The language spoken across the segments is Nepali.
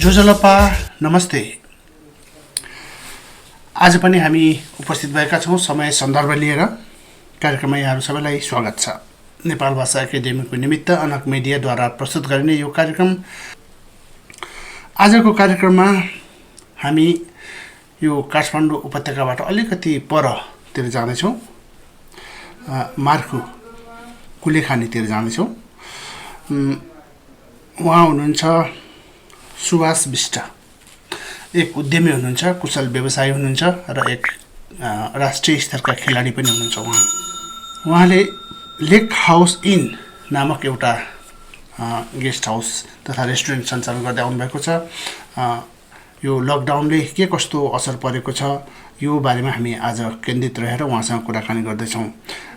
जोजलपा नमस्ते। आज पनि हामी उपस्थित भएका छौँ समय सन्दर्भ लिएर। कार्यक्रममा यहाँहरू सबैलाई स्वागत छ। नेपाल भाषा एकाडेमीको निमित्त अनक मिडियाद्वारा प्रस्तुत गरिने यो कार्यक्रम। आजको कार्यक्रममा हामी यो काठमाडौँ उपत्यकाबाट अलिकति परतिर जानेछौँ। मार्खु कुलेखानीतिर जानेछौँ। उहाँ हुनुहुन्छ सुभाष बिष्टा, एक उद्यमी हुनुहुन्छ, कुशल व्यवसायी हुनुहुन्छ र एक राष्ट्रिय स्तरका खेलाडी पनि हुनुहुन्छ। उहाँले लेक हाउस इन नामक एउटा गेस्ट हाउस तथा रेस्टुरेन्ट सञ्चालन गर्दै आउनुभएको छ। यो लकडाउनले के कस्तो असर परेको छ यो बारेमा हामी आज केन्द्रित रहेर उहाँसँग कुराकानी गर्दैछौँ।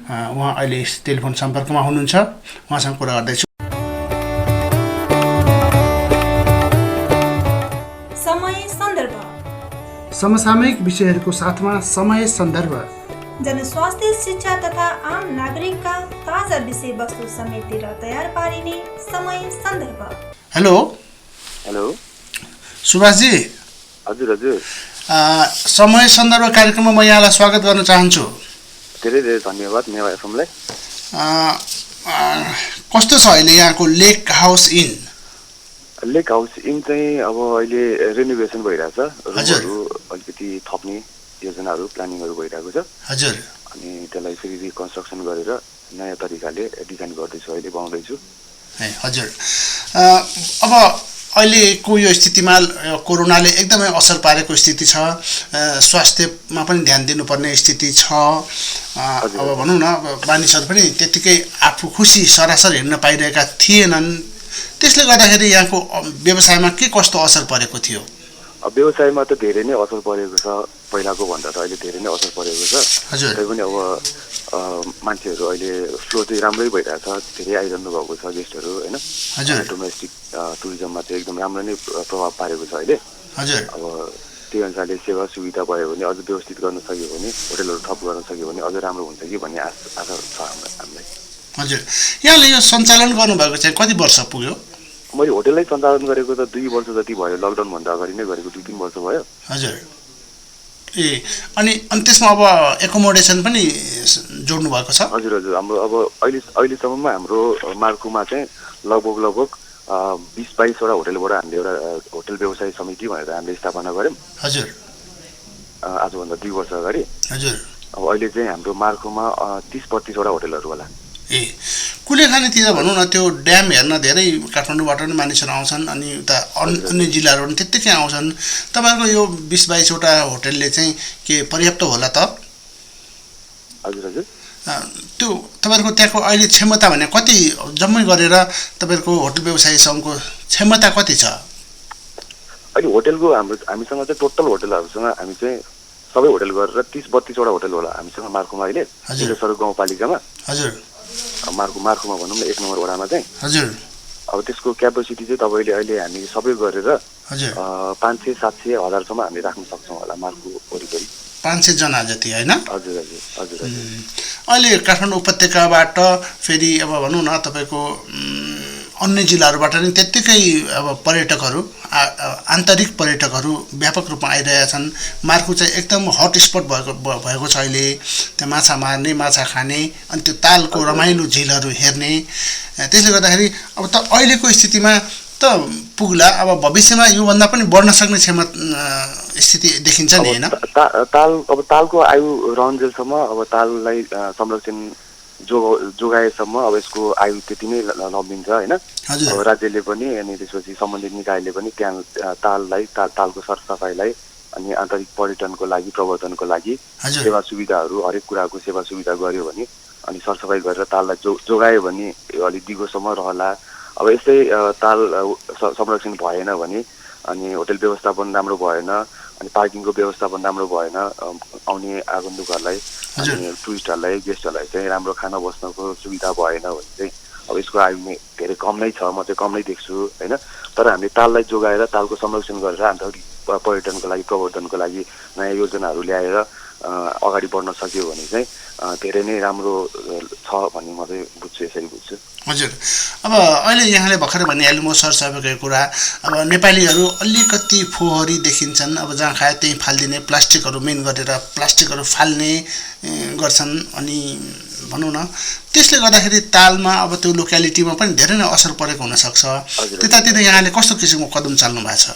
उहाँ अहिले टेलिफोन सम्पर्कमा हुनुहुन्छ। उहाँसँग कुरा गर्दैछु। समसामयिक विषयहरूको साथमा समय सन्दर्भ, जनस्वास्थ्य, शिक्षा तथा आम नागरिकका ताजा विषयवस्तु समेटेर तयार पारिने समय सन्दर्भ। हेलो सुभाषजी। हजुर। समय सन्दर्भ कार्यक्रममा म यहाँलाई स्वागत गर्न चाहन्छु। धेरै धेरै धन्यवाद नेवा एफएमलाई। कस्तो छ अहिले यहाँको lake house inn? Lake house inn चाहिँ अब अहिले रेनोभेसन भइरहेछ। रुमहरू अलिकति थप्ने योजनाहरू प्लानिङहरू भइरहेको छ। हजुर। अनि त्यसलाई फेरि रिकन्स्ट्रक्सन गरेर नयाँ तरिकाले डिजाइन गर्दैछु, अहिले बनाउँदैछु। हजुर। अब अहिलेको यो स्थितिमा कोरोनाले एकदमै असर पारेको स्थिति छ। स्वास्थ्यमा पनि ध्यान दिनुपर्ने स्थिति छ। अब भनौँ न, मानिसहरू पनि त्यत्तिकै आफू खुसी सरासर हिँड्न पाइरहेका थिएनन्। त्यसले गर्दाखेरि यहाँको व्यवसायमा के कस्तो असर परेको थियो? व्यवसायमा त धेरै नै असर परेको छ। पहिलाको भन्दा त अहिले धेरै नै असर परेको छ। हजुर। तै पनि अब मान्छेहरू अहिले फ्लो चाहिँ राम्रै भइरहेछ। धेरै आइरहनु भएको छ गेस्टहरू, होइन? हजुर। डोमेस्टिक टुरिज्ममा चाहिँ एकदम राम्रो नै प्रभाव पारेको छ अहिले। हजुर। अब त्यही अनुसारले सेवा सुविधा भयो भने, अझ व्यवस्थित गर्न सक्यो भने, होटलहरू थप गर्न सक्यो भने अझ राम्रो हुन्छ कि भन्ने आशा छ हामीलाई। हजुर। यहाँले यो सञ्चालन गर्नुभएको चाहिँ कति वर्ष पुग्यो? मैले होटलै सञ्चालन गरेको त 2 वर्ष जति भयो। लकडाउनभन्दा अगाडि नै गरेको 2-3 वर्ष भयो। हजुर। अनि त्यसमा अब एकोमोडेसन पनि जोड्नु भएको छ? हजुर। हाम्रो अब अहिलेसम्ममा हाम्रो मार्कुमा चाहिँ लगभग 20-22 वटा होटलबाट हामीले एउटा होटल व्यवसाय समिति भनेर हामीले स्थापना गऱ्यौँ। हजुर। आजभन्दा 2 वर्ष अगाडि। हजुर। अब अहिले चाहिँ हाम्रो मार्कुमा 30-32 वटा होटलहरू होला। कुलेखानीतिर भनौँ न, त्यो ड्याम हेर्न धेरै काठमाडौँबाट पनि मानिसहरू आउँछन्, अनि उता अन्य जिल्लाहरू पनि त्यत्तिकै आउँछन्। तपाईँहरूको यो 20-22 वटा होटलले चाहिँ के पर्याप्त होला त? हजुर। त्यो तपाईँहरूको त्यहाँको अहिले क्षमता भने कति जम्मै गरेर तपाईँहरूको होटल व्यवसाय सङ्घको क्षमता कति छ? अहिले होटलको हामीसँग चाहिँ टोटल होटलहरूसँग हामी चाहिँ सबै होटल गरेर 30-32 वटा होटल होला हामीसँग मार्कुमा अहिले। सडक गाउँपालिकामा। हजुर। मार्कुमा भनौँ न 1 नम्बर वडामा चाहिँ। हजुर। अब त्यसको क्यापेसिटी चाहिँ तपाईँले अहिले हामी सबै गरेर 500-700 हजारसम्म हामीले राख्न सक्छौँ होला मार्कु वरिपरि। 500 जना जति, होइन? हजुर। अहिले काठमाडौँ उपत्यकाबाट फेरि अब भनौँ न, तपाईँको अन्य जिल्लाहरूबाट नि त्यत्तिकै अब पर्यटकहरू, आन्तरिक पर्यटकहरू व्यापक रूपमा आइरहेका छन्। मार्कु चाहिँ एकदम हट स्पट भएको छ अहिले। त्यहाँ माछा मार्ने, माछा खाने, अनि त्यो तालको रमाइलो झिलहरू हेर्ने। त्यसले गर्दाखेरि अब त अहिलेको स्थितिमा त पुग्ला, अब भविष्यमा योभन्दा पनि बढ्न सक्ने स्थिति देखिन्छ नि, होइन? तालको आयु रहन्जेलसम्म अब ताललाई संरक्षण जोगाएसम्म अब यसको आयु त्यति नै नबिन्छ, होइन? अब राज्यले पनि अनि त्यसपछि सम्बन्धित निकायले पनि त्यहाँ तालको सरसफाइलाई अनि आन्तरिक पर्यटनको लागि, प्रवर्धनको लागि सेवा सुविधाहरू, हरेक कुराको सेवा सुविधा गर्यो भने, अनि सरसफाइ गरेर ताललाई जोगायो भने अलिक दिगोसम्म रहला। अब यस्तै ताल संरक्षण भएन भने अनि होटल व्यवस्थापन राम्रो भएन, अनि पार्किङको व्यवस्थापन राम्रो भएन, आउने आगन्तुकहरूलाई अनि टुरिस्टहरूलाई, गेस्टहरूलाई चाहिँ राम्रो खाना बस्नको सुविधा भएन भने चाहिँ अब यसको आयु नै धेरै कम नै छ। म चाहिँ कम नै देख्छु, होइन? तर हामीले ताललाई जोगाएर तालको संरक्षण गरेर आन्तरिक पर्यटनको लागि, प्रवर्धनको लागि नयाँ योजनाहरू ल्याएर अगाडि बढ्न सक्यो भने चाहिँ धेरै नै राम्रो छ भन्ने म चाहिँ बुझ्छु, यसरी बुझ्छु। हजुर, अब अहिले यहाँले भर्खरै भनिहाल्नु म सरसफाइको कुरा, अब नेपालीहरू अलिकति फोहोरी देखिन्छन्, अब जहाँ खायो त्यहीँ फालिदिने, प्लास्टिकहरू मेन गरेर प्लास्टिकहरू फाल्ने गर्छन्, अनि भनौँ न त्यसले गर्दाखेरि तालमा अब त्यो लोक्यालिटीमा पनि धेरै नै असर परेको हुनसक्छ। त्यतातिर यहाँले कस्तो किसिमको कदम चाल्नु भएको छ?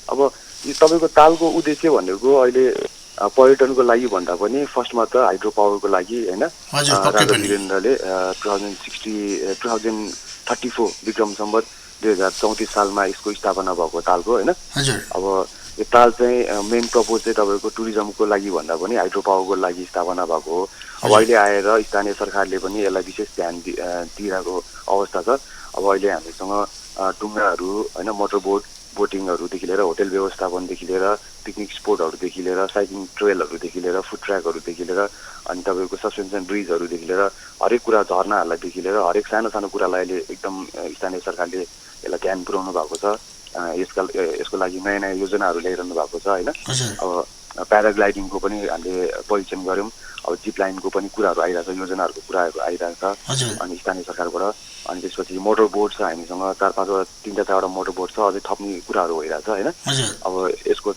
अब तपाईँको तालको उद्देश्य भनेको अहिले पर्यटनको लागि भन्दा पनि फर्स्टमा त हाइड्रो पावरको लागि होइन, राजा वीरेन्द्रले 2034 विक्रम सम्वत 2034 सालमा यसको स्थापना भएको तालको होइन। अब यो ताल चाहिँ मेन प्रपोज चाहिँ तपाईँको टुरिज्मको लागि भन्दा पनि हाइड्रो पावरको लागि स्थापना भएको हो। अब अहिले आएर स्थानीय सरकारले पनि यसलाई विशेष ध्यान दिइरहेको अवस्था छ। अब अहिले हामीसँग डुङ्गाहरू होइन, मोटर बोटिङहरूदेखि लिएर होटल व्यवस्थापनदेखि लिएर पिकनिक स्पोटहरूदेखि लिएर साइक्लिङ ट्रेलहरूदेखि लिएर फुड ट्र्याकहरूदेखि लिएर अनि तपाईँको सस्पेन्सन ब्रिजहरूदेखि लिएर हरेक कुरा, झरनाहरूलाईदेखि लिएर हरेक सानो सानो कुरालाई अहिले एकदम स्थानीय सरकारले यसलाई ध्यान पुर्याउनु भएको छ। यसको लागि नयाँ नयाँ योजनाहरू ल्याइरहनु भएको छ होइन। अब प्याराग्लाइडिङको पनि हामीले परिचय गऱ्यौँ, अब जिप लाइनको पनि कुराहरू आइरहेको छ, योजनाहरूको कुराहरू आइरहेको छ अनि स्थानीय सरकारबाट। अनि त्यसपछि मोटर बोट छ हामीसँग 3-4वटा मोटर बोट छ, अझै थप्ने कुराहरू भइरहेको छ होइन। अब यसको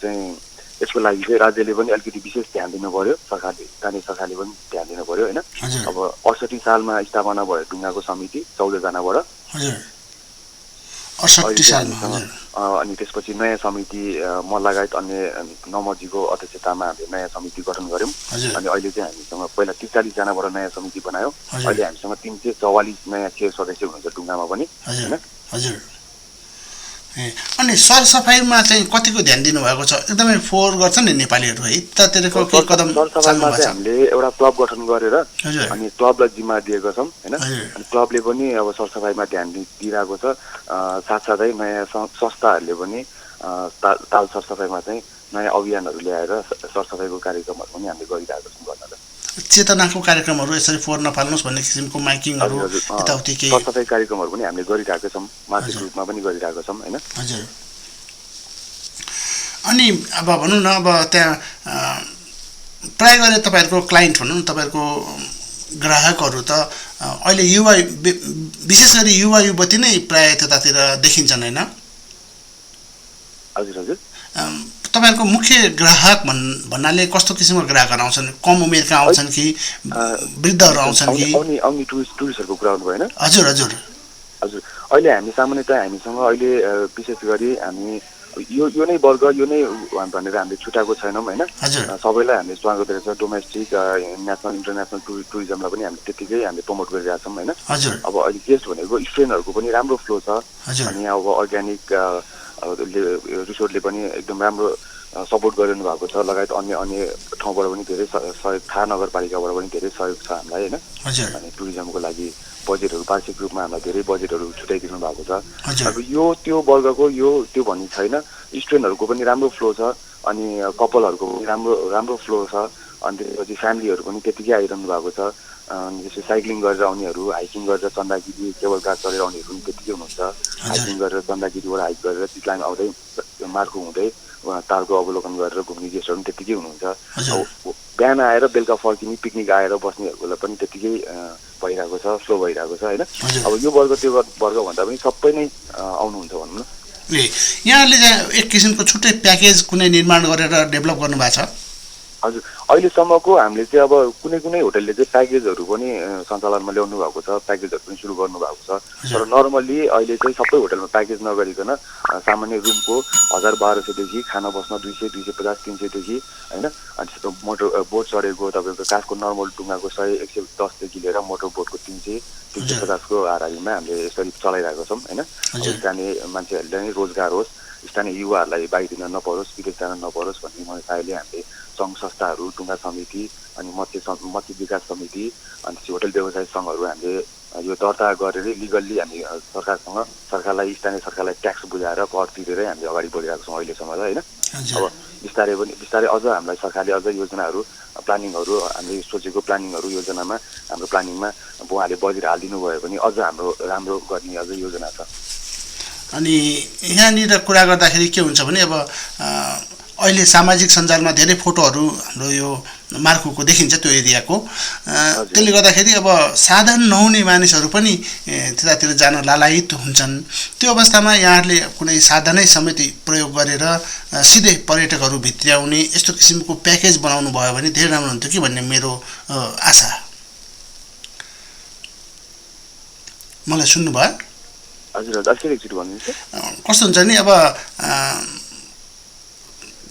लागि चाहिँ राज्यले पनि अलिकति विशेष ध्यान दिनु पर्यो, स्थानीय सरकारले पनि ध्यान दिनु पर्यो होइन। अब 68 सालमा स्थापना भयो ढुङ्गाको समिति 14 जनाबाट, 68 सालमा। अनि त्यसपछि नयाँ समिति म लगायत अन्य नमजीको अध्यक्षतामा हामीले नयाँ समिति गठन गऱ्यौँ। अनि अहिले चाहिँ हामीसँग पहिला 43 जनाबाट नयाँ समिति बनायो, अहिले हामीसँग 344 नयाँ चेयर सदस्य हुनुहुन्छ ढुङ्गामा पनि होइन। हजुर, अनि सरसफाइमा चाहिँ कतिको ध्यान दिनुभएको छ? एकदमै फोहोर गर्छ नि नेपालीहरू है, त्यतातिरको के कदम चाल्नु भएको छ? हामीले एउटा क्लब गठन गरेर अनि क्लबलाई जिम्मा दिएको छौँ होइन। अनि क्लबले पनि अब सरसफाइमा ध्यान दिइरहेको छ। साथसाथै नयाँ संस्थाहरूले पनि ताल सरसफाइमा चाहिँ नयाँ अभियानहरू ल्याएर सरसफाइको कार्यक्रमहरू पनि हामीले गरिरहेको छौँ गर्न। चेतनाको कार्यक्रमहरू, यसरी फोहोर नफाल्नुहोस् भन्ने किसिमको माइकिङहरू, यताउति के सरसफाइ कार्यक्रमहरू पनि हामीले गरिरहेको छौँ, मासिक रूपमा पनि गरिरहेको छौँ होइन। हजुर, अनि अब भनौँ न, अब त्यहाँ प्राय गरी तपाईँहरूको क्लाइन्ट भनौँ न, तपाईँहरूको ग्राहकहरू त अहिले युवा, विशेष गरी युवा युवती नै प्राय त्यतातिर देखिन्छन् होइन? हजुर हजुर, तपाईँहरूको मुख्य ग्राहक भन्नाले कस्तो किसिमको ग्राहकहरू आउँछन्? कम उमेरका आउँछन् कि वृद्धहरू आउँछन् कि? आउने टुरिस्टहरूको कुरा गर्नुभयो होइन? हजुर हजुर हजुर, अहिले हामी सामान्यतः हामीसँग अहिले विशेष गरी हामी यो नै वर्ग, यो नै भनेर हामीले छुट्याएको छैनौँ होइन। सबैलाई हामीले स्वागत गरेको छ। डोमेस्टिक, नेसनल, इन्टरनेसनल टुरिज्मलाई पनि हामीले त्यतिकै हामीले प्रमोट गरिरहेका छौँ होइन। अब अहिले गेस्ट भनेको स्टुडेन्टहरूको पनि राम्रो फ्लो छ। अनि अब अर्ग्यानिक रिसोर्टले पनि एकदम राम्रो सपोर्ट गरिरहनु भएको छ, लगायत अन्य ठाउँबाट पनि धेरै सहयोग, थाहा नगरपालिकाबाट पनि धेरै सहयोग छ हामीलाई होइन। अनि टुरिज्मको लागि बजेटहरू वार्षिक रूपमा हामीलाई धेरै बजेटहरू छुट्याइदिनु भएको छ। अब यो त्यो वर्गको त्यो भन्ने छैन, स्टुडेन्टहरूको पनि राम्रो फ्लो छ, अनि कपलहरूको पनि राम्रो फ्लो छ, अनि त्यसपछि फ्यामिलीहरू पनि त्यतिकै आइरहनु भएको छ। जस्तै साइक्लिङ गरेर आउनेहरू, हाइकिङ गरेर चन्दागिरी केबल कार चढेर आउनेहरू पनि त्यतिकै हुनुहुन्छ। हाइकिङ गरेर चन्दागिरीबाट हाइक गरेर चितलाङ आउँदै मार्खु हुँदै तालको अवलोकन गरेर घुम्ने गेस्टहरू पनि त्यतिकै हुनुहुन्छ। बिहान आएर बेलुका फर्किने, पिकनिक आएर बस्नेहरूलाई पनि त्यतिकै भइरहेको छ, फ्लो भइरहेको छ होइन। अब यो वर्ग त्यो वर्ग भन्दा पनि सबै नै आउनुहुन्छ भनौँ न। यहाँले एक किसिमको छुट्टै प्याकेज कुनै निर्माण गरेर डेभलप गर्नुभएको छ? हजुर, अहिलेसम्मको हामीले चाहिँ अब कुनै होटलले चाहिँ प्याकेजहरू पनि सञ्चालनमा ल्याउनु भएको छ, प्याकेजहरू पनि सुरु गर्नुभएको छ। तर नर्मल्ली अहिले चाहिँ सबै होटलमा प्याकेज नगरिकन सामान्य रुमको 1200देखि खाना बस्न 200, 250, 300देखि होइन। अनि त्यस्तो मोटर बोट चढेको तपाईँको काठको नर्मल डुङ्गाको 100, 110देखि लिएर मोटर बोटको 300, 350को हाराहारीमा हामीले यसरी चलाइरहेको छौँ होइन। स्थानीय मान्छेहरूले नै रोजगार होस्, स्थानीय युवाहरूलाई बाहिर दिन नपरोस्, विदेश जान नपरोस् भन्ने मनसायले हामीले सङ्घ संस्थाहरू, डुङ्गा समिति, अनि मत्स्य विकास समिति, अनि होटल व्यवसाय सङ्घहरू हामीले यो दर्ता गरेर लिगल्ली हामी सरकारलाई, स्थानीय सरकारलाई ट्याक्स बुझाएर कर तिरेरै हामीले अगाडि बढिरहेको छौँ अहिलेसम्म होइन। अब बिस्तारै अझ हामीलाई सरकारले अझ योजनाहरू, प्लानिङहरू, हामीले सोचेको प्लानिङहरू, योजनामा हाम्रो प्लानिङमा उहाँले बजेट हालिदिनु भयो भने अझ हाम्रो राम्रो गर्ने अझ योजना छ। अनि यहाँनिर कुरा गर्दाखेरि के हुन्छ भने अब अहिले सामाजिक सञ्जालमा धेरै फोटोहरू हाम्रो यो मार्कुको देखिन्छ त्यो एरियाको त्यसले गर्दाखेरि अब साधन नहुने मानिसहरू पनि त्यतातिर जान लालायित हुन्छन् त्यो अवस्थामा यहाँहरूले कुनै साधनै समेत प्रयोग गरेर सिधै पर्यटकहरू भित्र्याउने यस्तो किसिमको प्याकेज बनाउनु भयो भने धेरै राम्रो हुन्थ्यो कि भन्ने मेरो आशा मलाई सुन्नुभयो हजुर हजुर फेरि एकचोटि भन्नुहुन्छ कस्तो हुन्छ नि अब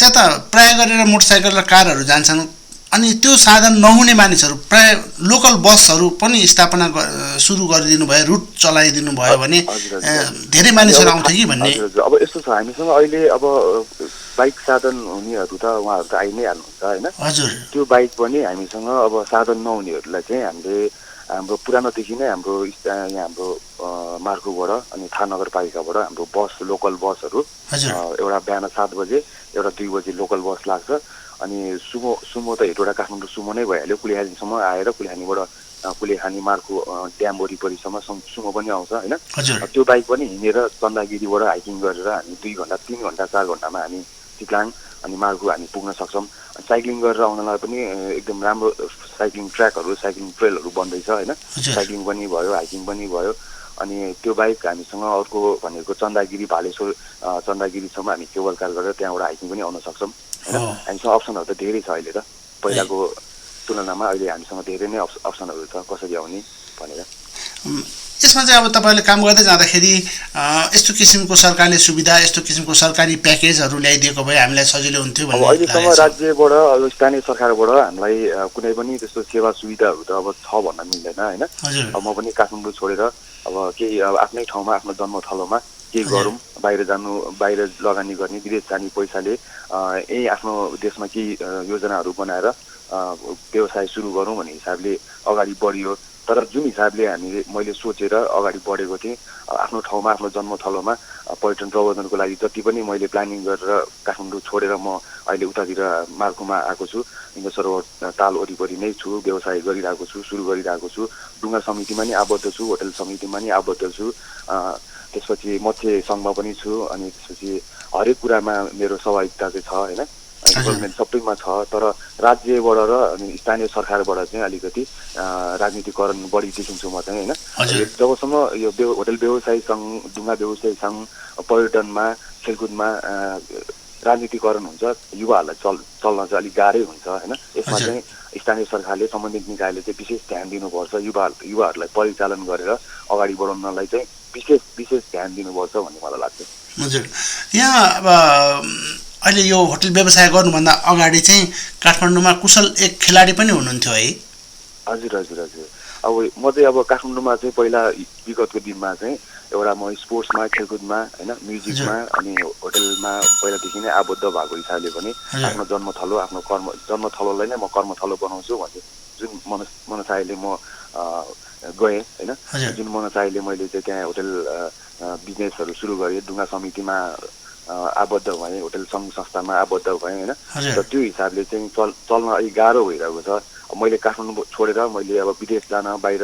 त्यता प्राय गरेर मोटरसाइकल र कारहरू जान्छन् अनि त्यो साधन नहुने मानिसहरू प्राय लोकल बसहरू पनि स्थापना सुरु गरिदिनु भयो रुट चलाइदिनु भयो भने धेरै मानिसहरू आउँथे कि भन्ने अब यस्तो छ हामीसँग अहिले अब बाइक साधन हुनेहरू त उहाँहरू त आइ नै हाल्नुहुन्छ हैन हजुर त्यो बाइक पनि हामीसँग अब साधन नहुनेहरूलाई चाहिँ हामीले हाम्रो पुरानोदेखि नै हाम्रो यहाँ हाम्रो मार्कुबाट अनि थाहा नगरपालिकाबाट हाम्रो बस लोकल बसहरू एउटा बिहान 7 बजे एउटा 2 बजे लोकल बस लाग्छ अनि सुमो त हेटवटा काठमाडौँ सुमो नै भइहाल्यो कुलेखानीसम्म आएर कुलेखानी मार्कु ड्याम वरिपरिसम्म सुमो पनि आउँछ हैन त्यो बाइक पनि हिँडेर चन्दागिरीबाट हाइकिङ गरेर हामी 2 घण्टा 3 घण्टा 4 घण्टामा हामी चिक्लाङ अनि मार्कु हामी पुग्न सक्छौँ साइक्लिङ गरेर आउनलाई पनि एकदम राम्रो साइक्लिङ ट्र्याकहरू साइक्लिङ ट्रेलहरू बन्दैछ हैन साइक्लिङ पनि भयो हाइकिङ पनि भयो अनि त्यो बाइक हामीसँग अर्को भनेको चन्दागिरी भालेश्वर चन्दागिरीसम्म हामी केबल कार गरेर त्यहाँबाट हाइकिङ पनि आउन सक्छौँ हैन हामीसँग अप्सनहरू त धेरै छ अहिले त पहिलाको तुलनामा अहिले हामीसँग धेरै नै अप्सनहरू छ कसरी आउने भनेर यसमा चाहिँ अब तपाईले काम गर्दै जाँदाखेरि यस्तो किसिमको सरकारले सुविधा यस्तो किसिमको सरकारी प्याकेजहरू ल्याइदिएको भए हामीलाई सजिलो हुन्थ्यो भन्ने अहिलेसम्म राज्यबाट अब स्थानीय सरकारबाट हामीलाई कुनै पनि त्यस्तो सेवा सुविधाहरू त अब छ भन्न मिल्दैन हैन अब म पनि काठमाडौँ छोडेर अब केही अब आफ्नै ठाउँमा आफ्नो जन्मथलोमा के गरौँ बाहिर लगानी गर्ने विदेश जाने पैसाले यही आफ्नो देशमा केही योजनाहरू बनाएर व्यवसाय सुरु गरौँ भन्ने हिसाबले अगाडि बढियो तर जुन हिसाबले मैले सोचेर अगाडि बढेको थिएँ आफ्नो ठाउँमा आफ्नो जन्मथलोमा पर्यटन प्रवर्धनको लागि जति पनि मैले प्लानिङ गरेर काठमाडौँ छोडेर म अहिले उतातिर मार्कुमा आएको छु इन्द्र सरोवर ताल वरिपरि नै छु व्यवसाय गरिरहेको छु सुरु गरिरहेको छु डुङ्गा समितिमा नि आबद्ध छु होटल समितिमा नि आबद्ध छु त्यसपछि मत्स्य सङ्घमा पनि छु अनि त्यसपछि हरेक कुरामा मेरो सहभागिता चाहिँ छ हैन गभर्नमेन्ट सबैमा छ तर राज्यबाट र अनि स्थानीय सरकारबाट चाहिँ अलिकति राजनीतिकरण बढी देखिन्छु म चाहिँ हैन जबसम्म यो होटल व्यवसाय सङ्घ डुङ्गा व्यवसाय सङ्घ पर्यटनमा खेलकुदमा राजनीतिकरण हुन्छ युवाहरूलाई चल्न चाहिँ अलिक गाह्रै हुन्छ हैन यसमा चाहिँ स्थानीय सरकारले सम्बन्धित निकायले चाहिँ विशेष ध्यान दिनुपर्छ युवाहरूलाई परिचालन गरेर अगाडि बढाउनलाई चाहिँ विशेष ध्यान दिनुपर्छ भन्ने मलाई लाग्छ हजुर यहाँ अब अहिले यो होटल व्यवसाय गर्नुभन्दा अगाडि चाहिँ काठमाडौँमा कुशल एक खेलाडी पनि हुनुहुन्थ्यो है हजुर हजुर हजुर अब म चाहिँ अब काठमाडौँमा चाहिँ पहिला विगतको दिनमा चाहिँ एउटा म स्पोर्ट्समा खेलकुदमा हैन म्युजिकमा अनि होटलमा पहिलादेखि नै आबद्ध भएको हिसाबले पनि आफ्नो जन्मथलो आफ्नो जन्मथलोलाई नै म कर्मथलो बनाउँछु भन्ने जुन मनसायले म गएँ हैन जुन मनसायले मैले चाहिँ त्यहाँ होटल बिजनेसहरू सुरु गरेँ डुङ्गा समितिमा आबद्ध भएँ होटल सङ्घ संस्थामा आबद्ध भएँ हैन र त्यो हिसाबले चाहिँ चल्न अलिक गाह्रो भइरहेको छ मैले काठमाडौँ छोडेर मैले अब विदेश बाहिर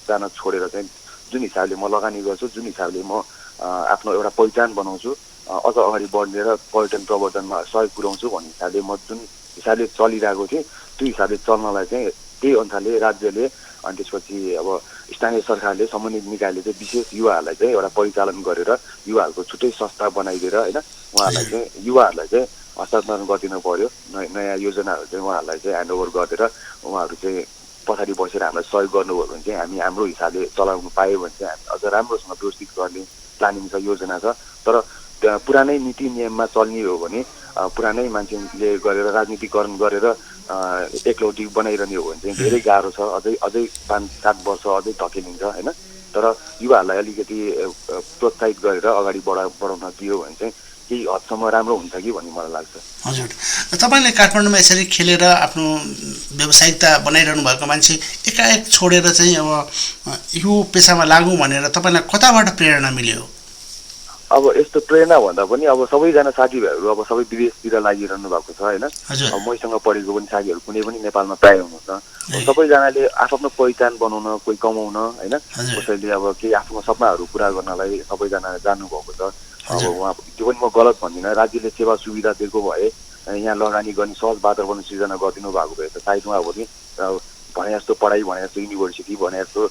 जान छोडेर चाहिँ जुन हिसाबले म लगानी गर्छु जुन हिसाबले म आफ्नो एउटा पहिचान बनाउँछु अझ अगाडि बढेर पर्यटन प्रवर्धनमा सहयोग पुर्याउँछु भन्ने हिसाबले म जुन हिसाबले चलिरहेको थिएँ त्यो हिसाबले चल्नलाई चाहिँ त्यही अनुसारले राज्यले अनि त्यसपछि अब स्थानीय सरकारले सम्बन्धित निकायले चाहिँ विशेष युवाहरूलाई चाहिँ एउटा परिचालन गरेर युवाहरूको छुट्टै संस्था बनाइदिएर हैन उहाँहरूलाई चाहिँ युवाहरूलाई चाहिँ हस्तान्तरण गरिदिनु पर्यो नयाँ योजनाहरू चाहिँ उहाँहरूलाई चाहिँ ह्यान्डओभर गरेर उहाँहरू चाहिँ पछाडि बसेर हामीलाई सहयोग गर्नुभयो भने चाहिँ हामी हाम्रो हिसाबले चलाउनु पायो भने चाहिँ हामी अझ राम्रोसँग व्यवस्थित गर्ने प्लानिङ छ योजना छ तर पुरानै नीति नियममा चल्ने हो भने पुरानै मान्छेले गरेर राजनीतिकरण गरेर एकलौटी बनाइरहने हो भने चाहिँ धेरै गाह्रो छ अझै 5-7 वर्ष अझै धकेलिन्छ हैन तर युवाहरूलाई अलिकति प्रोत्साहित गरेर अगाडि बढाउन दियो भने चाहिँ केही हदसम्म राम्रो हुन्छ कि भन्ने मलाई लाग्छ हजुर तपाईले काठमाडौँमा यसरी खेलेर आफ्नो व्यावसायिकता बनाइरहनु भएको मान्छे एकाएक छोडेर चाहिँ अब यो पेसामा लागौँ भनेर तपाईलाई कताबाट प्रेरणा मिल्यो अब यस्तो प्रेरणा भन्दा पनि अब सबैजना साथीभाइहरू अब सबै विदेशतिर लागिरहनु भएको छ हैन अब मसँग पढेको पनि साथीहरू कुनै पनि नेपालमा प्राय हुनुहुन्छ सबैजनाले आफ्नो पहिचान बनाउन कोही कमाउन हैन कसैले अब केही आफ्नो सपनाहरू पूरा गर्नलाई सबैजना जानु भएको छ अब उहाँ त्यो पनि म गलत भन्दिनँ राज्यले सेवा सुविधा दिएको भए यहाँ लगानी गर्ने सहज वातावरण सृजना गरिदिनु भएको भए त सायद उहाँहरू पनि भने जस्तो पढाइ भने जस्तो युनिभर्सिटी भने जस्तो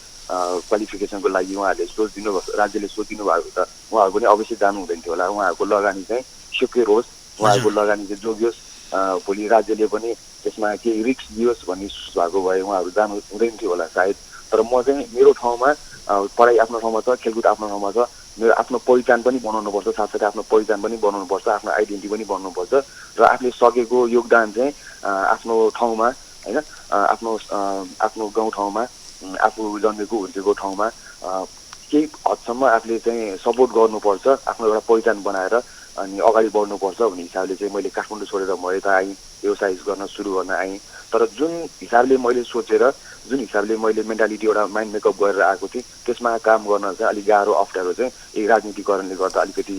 क्वालिफिकेसनको लागि उहाँहरूले सोचिदिनु राज्यले सोचिदिनु भएको त उहाँहरू पनि अवश्य जानु हुँदैन थियो होला। उहाँहरूको लगानी चाहिँ सेक्योर होस्, उहाँहरूको लगानी चाहिँ जोगियोस्, भोलि राज्यले पनि त्यसमा केही रिस्क दियोस् भन्ने भएको भए उहाँहरू जानु हुँदैन थियो होला सायद। तर म चाहिँ मेरो ठाउँमा पढाइ आफ्नो ठाउँमा छ, खेलकुद आफ्नो ठाउँमा छ, मेरो आफ्नो पहिचान पनि बनाउनुपर्छ, साथसाथै आफ्नो पहिचान पनि बनाउनुपर्छ, आफ्नो आइडेन्टिटी पनि बनाउनुपर्छ र आफूले सकेको योगदान चाहिँ आफ्नो ठाउँमा होइन आफ्नो गाउँठाउँमा आफू जन्मेको हुर्केको ठाउँमा केही हदसम्म आफूले चाहिँ सपोर्ट गर्नुपर्छ, आफ्नो एउटा पहिचान बनाएर अनि अगाडि बढ्नुपर्छ भन्ने हिसाबले चाहिँ मैले काठमाडौँ छोडेर म यता आएँ, व्यवसाय गर्न सुरु गर्न आएँ। तर जुन हिसाबले मैले सोचेर जुन हिसाबले मैले मेन्टालिटी एउटा माइन्ड मेकअप गरेर आएको थिएँ त्यसमा काम गर्न चाहिँ अलिक गाह्रो अप्ठ्यारो चाहिँ यही राजनीतिकरणले गर्दा अलिकति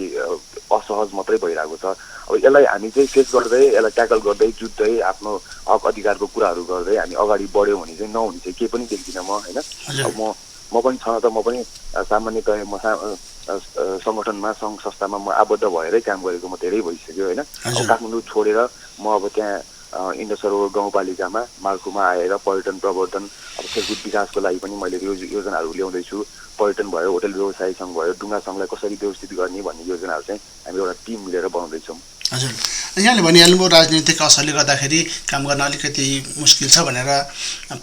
असहज मात्रै भइरहेको छ। अब यसलाई हामी चाहिँ फेस गर्दै यसलाई ट्याकल गर्दै जुझ्दै आफ्नो हक अधिकारको कुराहरू गर्दै हामी अगाडि बढ्यौँ भने चाहिँ नहुने चाहिँ केही पनि देख्दिनँ म होइन। अब म पनि छन त म पनि सामान्यतया म सङ्गठनमा सङ्घ संस्थामा म आबद्ध भएरै काम गरेको म धेरै भइसक्यो होइन। अब काठमाडौँ छोडेर म अब त्यहाँ इन्द्रसरोवर गाउँपालिकामा मार्कुमा आएर पर्यटन प्रवर्धन अब खेलकुद विकासको लागि पनि मैले योजनाहरू ल्याउँदैछु। पर्यटन भयो, होटल व्यवसाय सङ्घ भयो, डुङ्गा सङ्घलाई कसरी व्यवस्थित गर्ने भन्ने योजनाहरू चाहिँ हामी एउटा टिम मिलेर बनाउँदैछौँ। हजुर, यहाँले भनिहाल्नुभयो राजनीतिक असरले गर्दाखेरि काम गर्न अलिकति मुस्किल छ भनेर।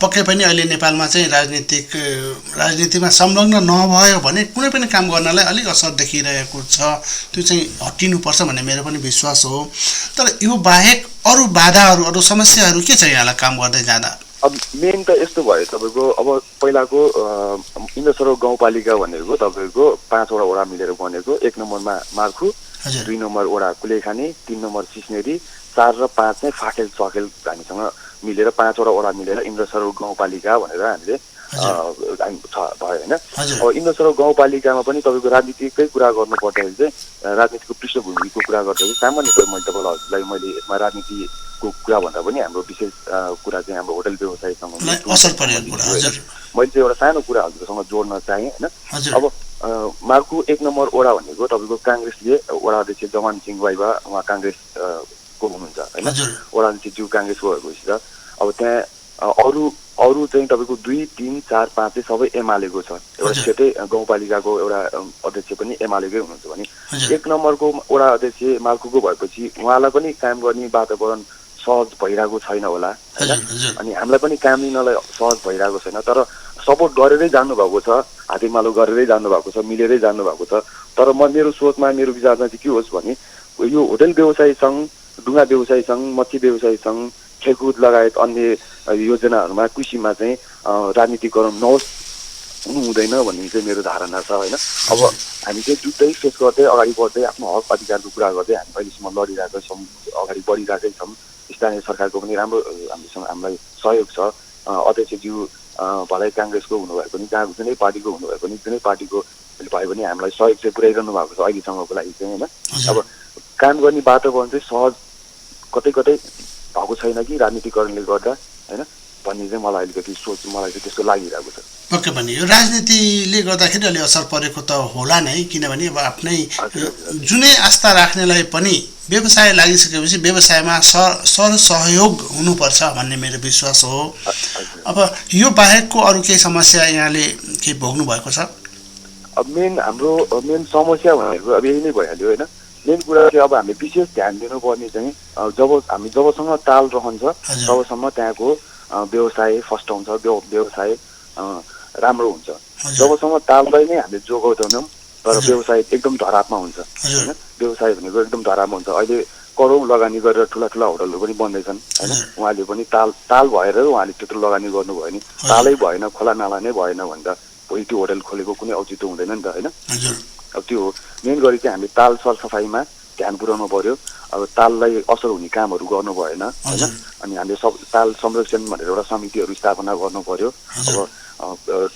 पक्कै पनि अहिले नेपालमा चाहिँ राजनीतिमा संलग्न नभयो भने कुनै पनि काम गर्नलाई अलिक असर देखिरहेको छ। त्यो चाहिँ हटिनुपर्छ भन्ने मेरो पनि विश्वास हो। तर यो बाहेक अरू बाधाहरू, अरू समस्याहरू के छ यहाँलाई काम गर्दै जाँदा? अब मेन त यस्तो भयो तपाईँको अब पहिलाको इन्द्रसरोवर गाउँपालिका भनेको तपाईँको 5 वटा वडा मिलेर बनेको। 1 नम्बरमा मार्खु, 2 नम्बर वडा कुलेखानी, 3 नम्बर सिस्नेरी, 4 र 5 चाहिँ फाटेल सकेल हामीसँग मिलेर 5 वटा वडा मिलेर इन्द्रसरोवर गाउँपालिका भनेर हामीले भयो होइन। अब इन्द्रसरोवर गाउँपालिकामा पनि तपाईँको राजनीतिकै कुरा गर्नु पर्दाखेरि चाहिँ राजनीतिको पृष्ठभूमिको कुरा गर्दाखेरि सामान्यतया मैले तपाईँलाई मैले यसमा राजनीतिको कुरा भन्दा पनि हाम्रो विशेष कुरा चाहिँ हाम्रो होटल व्यवसायसँग मैले चाहिँ एउटा सानो कुरा हजुरसँग जोड्न चाहेँ होइन। अब मार्कु 1 नम्बर वडा भनेको तपाईँको काङ्ग्रेसले वडा अध्यक्ष जवान सिंह वाइबा उहाँ काङ्ग्रेसको हुनुहुन्छ होइन। वडा अध्यक्षज्यू काङ्ग्रेसको भएपछि त अब त्यहाँ अरू चाहिँ तपाईँको 2, 3, 4, 5 चाहिँ सबै एमालेको छ। एउटा सेटै गाउँपालिकाको एउटा अध्यक्ष पनि एमालेकै हुनुहुन्छ भने 1 नम्बरको वडा अध्यक्ष मार्कुको भएपछि उहाँलाई पनि काम गर्ने वातावरण सहज भइरहेको छैन होला होइन। अनि हामीलाई पनि काम लिनलाई सहज भइरहेको छैन। तर सपोर्ट गरेरै जानुभएको छ, हातेमालो गरेरै जानुभएको छ, मिलेरै जानुभएको छ। तर मेरो सोचमा मेरो विचारमा चाहिँ के होस् भने यो होटल व्यवसाय सङ्घ, डुङ्गा व्यवसाय सङ्घ, मच्छी व्यवसाय सङ्घ, खेलकुद लगायत अन्य योजनाहरूमा कृषिमा चाहिँ राजनीतिकरण नहोस्, हुनु हुँदैन भन्ने चाहिँ मेरो धारणा छ होइन। अब हामी चाहिँ जुट्दै फेस गर्दै अगाडि बढ्दै आफ्नो हक अधिकारको कुरा गर्दै हामी अहिलेसम्म लडिरहेकै छौँ, अगाडि बढिरहेकै छौँ। स्थानीय सरकारको पनि राम्रो हामीलाई सहयोग छ। अध्यक्षज्यू भलै काङ्ग्रेसको हुनुभए पनि, जुनै पार्टीको हुनुभए पनि, जुनै पार्टीको भए पनि हामीलाई सहयोग चाहिँ पुर्याइरहनु भएको छ अहिलेसम्मको लागि चाहिँ होइन। अब काम गर्ने वातावरण चाहिँ सहज कतै भएको छैन कि राजनीतिकरणले गर्दा होइन भन्ने चाहिँ मलाई अलिकति मलाई चाहिँ त्यस्तो लागिरहेको छ। पक्कै पनि यो राजनीतिले गर्दाखेरि अलि असर परेको त होला नै, किनभने अब आफ्नै जुनै आस्था राख्नेलाई पनि व्यवसाय लागिसकेपछि व्यवसायमा सहयोग हुनुपर्छ भन्ने मेरो विश्वास हो। अब यो बाहेकको अरू केही समस्या यहाँले केही भोग्नु भएको छ? अब हाम्रो मेन समस्या भनेको अब यही नै भइहाल्यो होइन। मेन कुरा चाहिँ अब हामीले विशेष ध्यान दिनुपर्ने चाहिँ जबसम्म ताल रहन्छ तबसम्म त्यहाँको व्यवसाय फस्टाउँछ, व्यवसाय राम्रो हुन्छ। जबसम्म ताललाई नै हामीले जोगाउँदैनौँ तर व्यवसाय एकदम धरापमा हुन्छ होइन। व्यवसाय भनेको एकदम धरापमा हुन्छ। अहिले करोड लगानी गरेर ठुला होटलहरू पनि बन्दैछन् होइन। उहाँले पनि ताल भएर उहाँले त्यत्रो लगानी गर्नुभयो नि, तालै भएन, खोला नाला नै भएन भन्दा भोलि त्यो होटल खोलेको कुनै औचित्य हुँदैन नि त होइन। अब त्यो हो मेन गरी चाहिँ हामीले ताल सरसफाइमा ध्यान पुर्याउनु पर्यो। अब ताललाई असर हुने कामहरू गर्नु भएन होइन। अनि हामीले ताल संरक्षण भनेर एउटा समितिहरू स्थापना गर्नु पर्यो। अब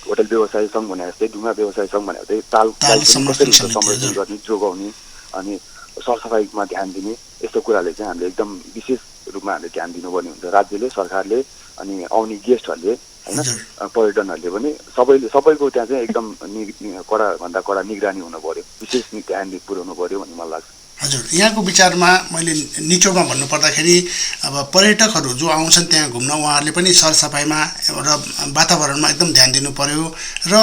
होटल व्यवसाय सङ्घ भने जस्तै, डुङ्गा व्यवसाय सङ्घ भने जस्तै ताललाई कसरी संरक्षण गर्ने, जोगाउने अनि सरसफाइमा ध्यान दिने यस्तो कुराले चाहिँ हामीले एकदम विशेष रूपमा हामीले ध्यान दिनुपर्ने हुन्छ। राज्यले, सरकारले अनि आउने गेस्टहरूले होइन, पर्यटनहरूले पनि सबैको त्यहाँ चाहिँ एकदम कडा निगरानी हुनु पर्यो, विशेष ध्यान पुर्याउनु पर्यो भन्ने मलाई लाग्छ। हजुर, यहाँको विचारमा मैले निचोमा भन्नुपर्दाखेरि अब पर्यटकहरू जो आउँछन् त्यहाँ घुम्न उहाँहरूले पनि सरसफाइमा र वातावरणमा एकदम ध्यान दिनु पर्यो र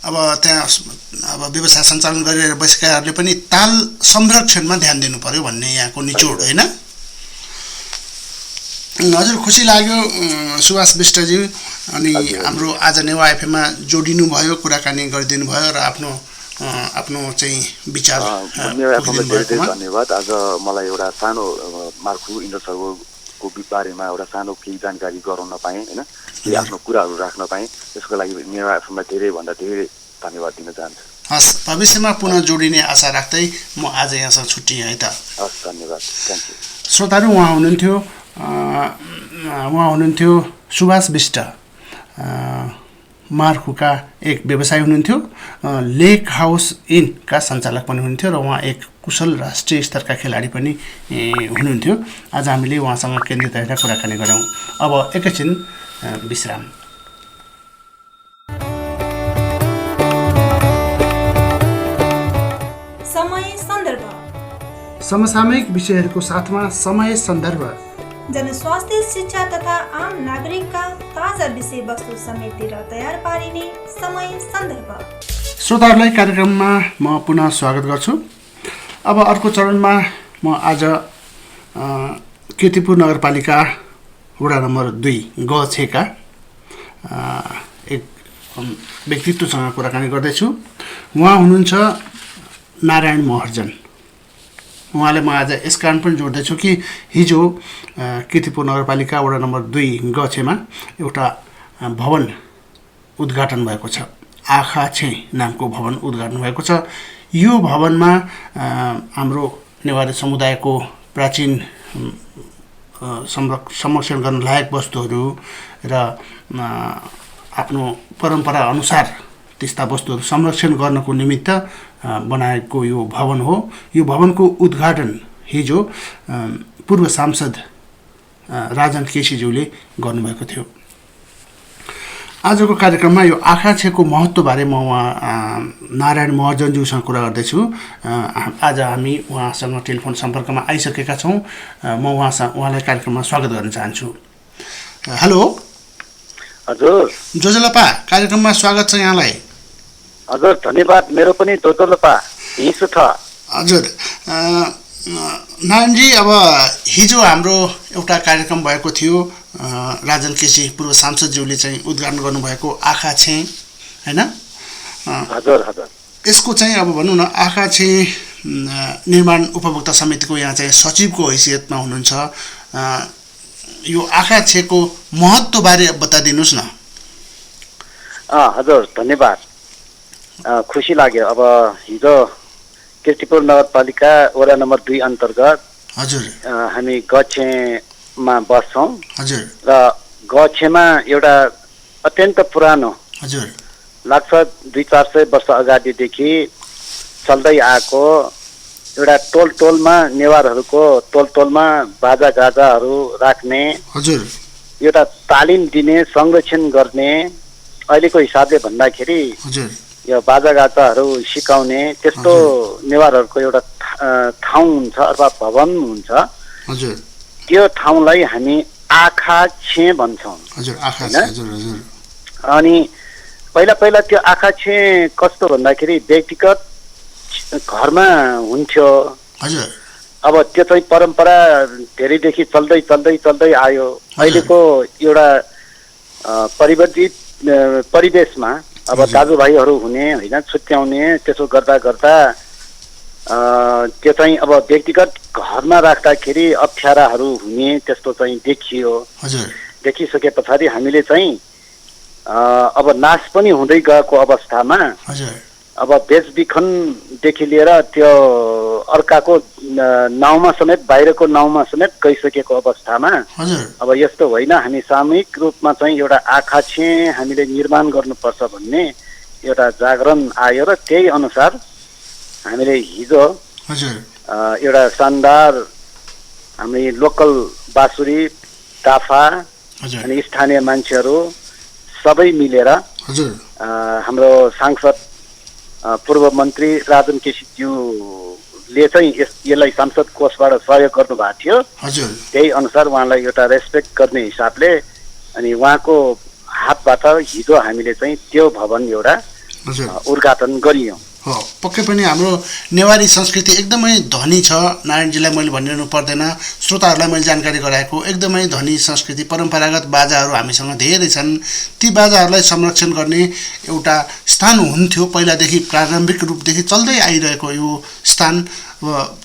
अब त्यहाँ अब व्यवसाय सञ्चालन गरेर बसेकाहरूले पनि ताल संरक्षणमा ध्यान दिनु पर्यो भन्ने यहाँको निचोड होइन। हजुर, खुसी लाग्यो सुभाष बिष्टजी अनि हाम्रो आज नेवा एफएममा जोडिनु भयो, कुराकानी गरिदिनु भयो र आफ्नो चाहिँ विचार धन्यवाद। आज मलाई एउटा सानो मार्फु इन्द्र सर्वको बारेमा एउटा सानो केही जानकारी गराउन पाएँ होइन, केही आफ्नो कुराहरू राख्न पाएँ, त्यसको लागि नेवा एफएमलाई धेरैभन्दा धेरै धन्यवाद दिन चाहन्छु। हस्, भविष्यमा पुनः जोडिने आशा राख्दै म आज यहाँसँग छुट्टिएँ है त। हस्, धन्यवाद, थ्याङ्क यू। श्रोताहरू, उहाँ हुनुहुन्थ्यो सुभाष बिष्ट, मार्खुका एक व्यवसायी हुनुहुन्थ्यो, लेक हाउस इनका सञ्चालक पनि हुनुहुन्थ्यो र उहाँ एक कुशल राष्ट्रिय स्तरका खेलाडी पनि हुनुहुन्थ्यो। आज हामीले उहाँसँग केन्द्रित रहेर कुराकानी गऱ्यौँ। अब एकैछिन विश्राम। समय सन्दर्भ, समसामयिक विषयहरूको साथमा समय सन्दर्भ, जनस्वास्थ्य, शिक्षा तथा आम नागरिकका ताजा विषयवस्तु समेटेर तयार पारिने समय सन्दर्भ। श्रोताहरूलाई कार्यक्रममा म पुनः स्वागत गर्छु। अब अर्को चरणमा म आज किर्तिपुर नगरपालिका वडा नम्बर 2 गछेका एक व्यक्तित्वसँग कुराकानी गर्दैछु। उहाँ हुनुहुन्छ नारायण महर्जन। उहाँले म आज यस कारण पनि जोड्दैछु कि हिजो किर्तिपुर नगरपालिका वडा नम्बर 2 गछेमा एउटा भवन उद्घाटन भएको छ। आँखा छे नामको भवन उद्घाटन भएको छ। यो भवनमा हाम्रो नेवारी समुदायको प्राचीन संरक्षण गर्न लायक वस्तुहरू र आफ्नो परम्परा अनुसार त्यस्ता वस्तुहरू संरक्षण गर्नको निमित्त बनाएको यो भवन हो। यो भवनको उद्घाटन हिजो पूर्व सांसद राजन केसीज्यूले गर्नुभएको थियो। आजको कार्यक्रममा यो आँखा छेको महत्त्वबारे म उहाँ नारायण महर्जनज्यूसँग कुरा गर्दैछु। आज हामी उहाँसँग टेलिफोन सम्पर्कमा आइसकेका छौँ। म उहाँलाई कार्यक्रममा स्वागत गर्न चाहन्छु। हेलो। हजुर। जोजलपा, कार्यक्रममा स्वागत छ यहाँलाई। हजुर, धन्यवाद। मेरो पनि जोजलपा हिजो छ। हजुर, नारायणजी, अब हिजो हाम्रो एउटा कार्यक्रम भएको थियो। राजन केसी पूर्व सांसदज्यूले चाहिँ उद्घाटन गर्नुभएको आँखा छे होइन। हजुर हजुर। यसको चाहिँ अब भनौँ न, आँखा छे निर्माण उपभोक्ता समितिको यहाँ चाहिँ सचिवको हैसियतमा हुनुहुन्छ। यो आँखा छेको महत्त्वबारे बताइदिनुहोस् न। हजुर, धन्यवाद। खुसी लाग्यो। अब हिजो किर्तिपुर नगरपालिका वडा नम्बर 2 अन्तर्गत हजुर हामी गछेमा बस्छौँ। हजुर। र गछेमा एउटा अत्यन्त पुरानो, हजुर, लाग्छ 200-400 वर्ष अगाडिदेखि चल्दै आएको एउटा टोलमा नेवारहरूको टोलमा बाजा गाजाहरू राख्ने, हजुर, एउटा तालिम दिने, संरक्षण गर्ने, अहिलेको हिसाबले भन्दाखेरि हजुर, यो बाजा गाजाहरू सिकाउने त्यस्तो नेवारहरूको एउटा ठाउँ हुन्छ अथवा भवन हुन्छ। हजुर। त्यो ठाउँलाई हामी आँखा छे भन्छौँ। हजुर, आँखा छे। हजुर हजुर। अनि पहिला त्यो आँखा छे कस्तो भन्दाखेरि व्यक्तिगत घरमा हुन्थ्यो। हजुर। अब त्यो चाहिँ परम्परा धेरैदेखि चल्दै आयो। अहिलेको एउटा परिवर्तित परिवेशमा अब दाजुभाइहरू हुने होइन, छुट्याउने, त्यसो गर्दा त्यो चाहिँ अब व्यक्तिगत घरमा राख्दाखेरि अप्ठ्याराहरू हुने त्यस्तो चाहिँ देखियो। हजुर। देखिसके पछाडि हामीले चाहिँ अब नाश पनि हुँदै गएको अवस्थामा अब बेचबिखनदेखि लिएर त्यो अर्काको नाउँमा समेत, बाहिरको नाउँमा समेत गइसकेको अवस्थामा अब यस्तो होइन, हामी सामूहिक रूपमा चाहिँ एउटा आँखा छे हामीले निर्माण गर्नुपर्छ भन्ने एउटा जागरण आयो र त्यही अनुसार हामीले हिजो एउटा शानदार हामी लोकल बाँसुरी, टाफा अनि स्थानीय मान्छेहरू सबै मिलेर हाम्रो सांसद पूर्व मन्त्री राजन केसीज्यू ले चाहिँ यसलाई सांसद कोषबाट सहयोग गर्नु भएको थियो। हजुर त्यही अनुसार उहाँलाई एउटा रेस्पेक्ट गर्ने हिसाबले अनि उहाँको हातबाट हिजो हामीले चाहिँ त्यो भवन एउटा उद्घाटन गरियौँ। हो पक्कै पनि हाम्रो नेवारी संस्कृति एकदमै धनी छ। नारायणजीलाई मैले भनिरहनु पर्दैन, श्रोताहरूलाई मैले जानकारी गराएको एकदमै धनी संस्कृति परम्परागत बाजाहरू हामीसँग धेरै छन्। ती बाजाहरूलाई संरक्षण गर्ने एउटा स्थान हुन्थ्यो पहिलादेखि, प्रारम्भिक रूपदेखि चल्दै आइरहेको यो स्थान।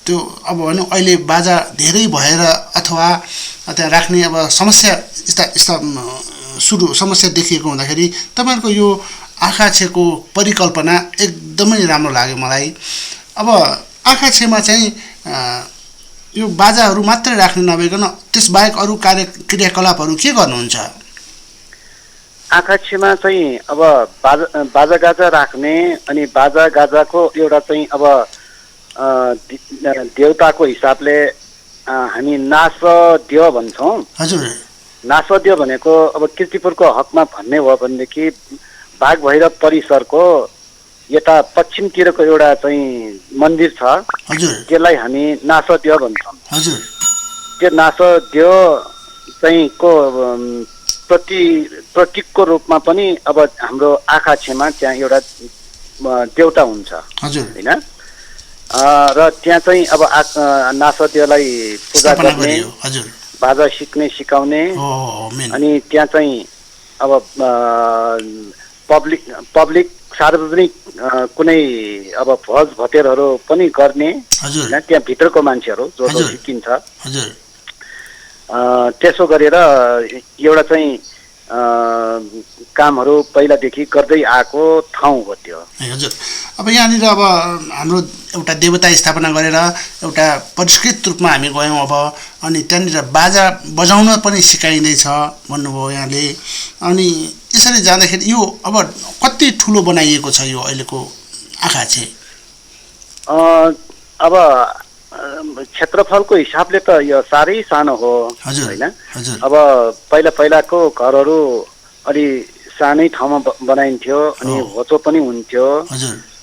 त्यो अब भनौँ अहिले बाजा धेरै भएर अथवा त्यहाँ राख्ने अब समस्या समस्या देखिएको हुँदाखेरि तपाईँहरूको यो आँखाछेको परिकल्पना एकदमै राम्रो लाग्यो मलाई। अब आँखाछेमा चाहिँ यो बाजाहरू मात्रै राख्ने नभइकन त्यसबाहेक अरू क्रियाकलापहरू के गर्नुहुन्छ? आँखाछेमा चाहिँ अब बाजागाजा राख्ने अनि बाजागाजाको एउटा चाहिँ अब देवताको हिसाबले हामी नासदेव भन्छौँ। हजुर नासदेव भनेको अब किर्तिपुरको हकमा भन्ने हो भनेदेखि बाघ भैरव परिसरको यता पश्चिमतिरको एउटा चाहिँ मन्दिर छ। हजुर त्यसलाई हामी नासदेव भन्छौँ। हजुर त्यो नासदेव चाहिँ को प्रतीकको रूपमा पनि अब हाम्रो आँखाछेमा त्यहाँ एउटा देवता हुन्छ। हजुर हैन र त्यहाँ चाहिँ अब नासदेवलाई पूजा गर्ने, हजुर बाजा सिकाउने अनि त्यहाँ चाहिँ अब पब्लिक सार्वजनिक कुनै अब भोज भतेरहरू पनि गर्ने हजुर त्यहाँ भित्रको मान्छेहरू जो सिकिन्छ। हजुर त्यसो गरेर एउटा चाहिँ कामहरू पहिलादेखि गर्दै आएको ठाउँ हो त्यो। हजुर अब यहाँनिर अब हाम्रो एउटा देवता स्थापना गरेर एउटा परिष्कृत रूपमा हामी गयौँ अब, अनि त्यहाँनिर बाजा बजाउन पनि सिकाइँदैछ भन्नुभयो यहाँले। अनि यसरी जाँदाखेरि यो अब कति ठुलो बनाइएको छ यो अहिलेको आँखाछे? अब क्षेत्रफलको हिसाबले त यो साह्रै सानो हो हैन। अब पहिलाको घरहरू अलि सानै ठाउँमा बनाइन्थ्यो अनि होचो पनि हुन्थ्यो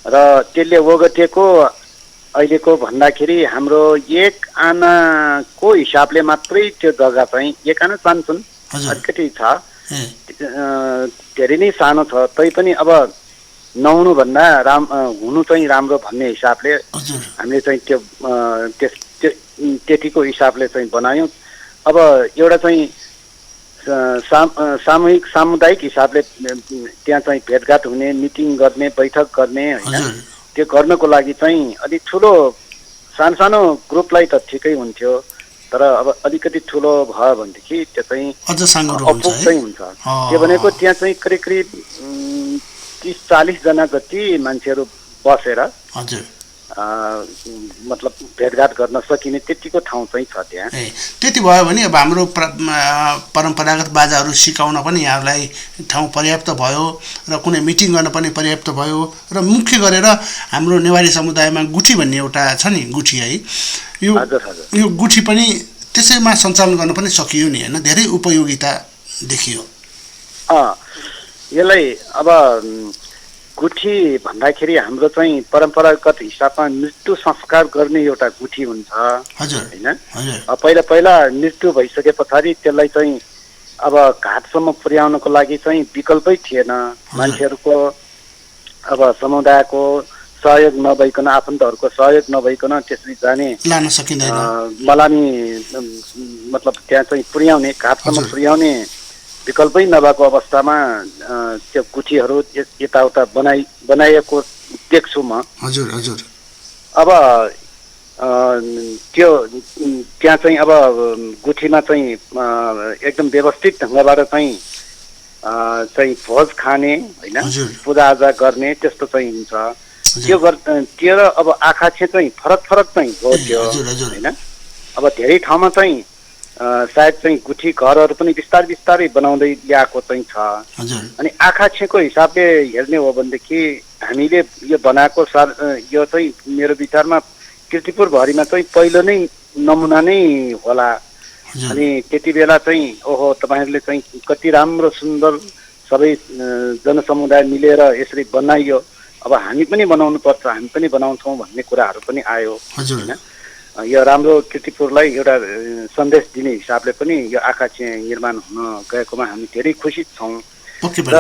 र त्यसले ओगटेको अहिलेको भन्दाखेरि हाम्रो एक आनाको हिसाबले मात्रै त्यो जग्गा चाहिँ एक आना चान्छन् अलिकति छ, धेरै नै सानो छ। तैपनि अब नहुनु भन्दा हुनु चाहिँ राम्रो भन्ने हिसाबले हामीले चाहिँ त्यो त्यतिको हिसाबले चाहिँ बनायौँ। अब एउटा चाहिँ सामुदायिक हिसाबले त्यहाँ चाहिँ भेटघाट हुने, मिटिङ गर्ने, बैठक गर्ने हैन, त्यो गर्नको लागि चाहिँ अलिक ठुलो सानो ग्रुपलाई त ठिकै हुन्थ्यो, तर अब अलिकति ठुलो भयो भनेदेखि त्यो चाहिँ अपुग चाहिँ हुन्छ। त्यो भनेको त्यहाँ चाहिँ करिब 30-40 जना जति मान्छेहरू बसेर मतलब भेटघाट गर्न सकिने त्यतिको ठाउँ चाहिँ छ त्यहाँ। त्यति भयो भने अब हाम्रो परम्परागत बाजाहरू सिकाउन पनि यहाँलाई ठाउँ पर्याप्त भयो र कुनै मिटिङ गर्न पनि पर्याप्त भयो। र मुख्य गरेर हाम्रो नेवारी समुदायमा गुठी भन्ने एउटा छ नि, गुठी है, यो गुठी पनि त्यसैमा सञ्चालन गर्न पनि सकियो नि हैन, धेरै उपयोगिता देखियो। यसलाई अब गुठी भन्दाखेरि हाम्रो चाहिँ परम्परागत हिसाबमा मृत्यु संस्कार गर्ने एउटा गुठी हुन्छ हैन। पहिला मृत्यु भइसके पछाडि त्यसलाई चाहिँ अब घाटसम्म पुर्याउनको लागि चाहिँ विकल्पै थिएन। मान्छेहरूको अब समुदायको सहयोग नभइकन, आफन्तहरूको सहयोग नभइकन त्यसरी जाने लान सकिँदैन, मलामी मतलब त्यहाँ चाहिँ पुर्याउने, घाटसम्म पुर्याउने विकल्पै नभएको अवस्थामा त्यो गुठीहरू यताउता बनाइएको देख्छु म। हजुर हजुर अब त्यो त्यहाँ चाहिँ अब गुठीमा चाहिँ एकदम व्यवस्थित ढङ्गबाट चाहिँ भोज खाने हैन, पूजाआजा गर्ने त्यस्तो चाहिँ हुन्छ। त्यो र अब आँखाछे चाहिँ फरक चाहिँ हो त्यो हैन। अब धेरै ठाउँमा चाहिँ सायद चाहिँ गुठी घरहरू पनि बिस्तारै बनाउँदै ल्याएको चाहिँ छ। अनि आँखाछेको हिसाबले हेर्ने हो भनेदेखि हामीले यो बनाएको यो चाहिँ मेरो विचारमा किर्तिपुर भरिमा चाहिँ पहिलो नै नमुना नै होला। अनि त्यति बेला चाहिँ ओहो तपाईँहरूले चाहिँ कति राम्रो सुन्दर सबै जनसमुदाय मिलेर यसरी बनाइयो, अब हामी पनि बनाउनु पर्छ, हामी पनि बनाउँछौँ भन्ने कुराहरू पनि आयो हजुर। यो राम्रो किर्तिपुरलाई एउटा सन्देश दिने हिसाबले पनि यो आँखा चाहिँ निर्माण हुन गएकोमा हामी धेरै खुसी छौँ। र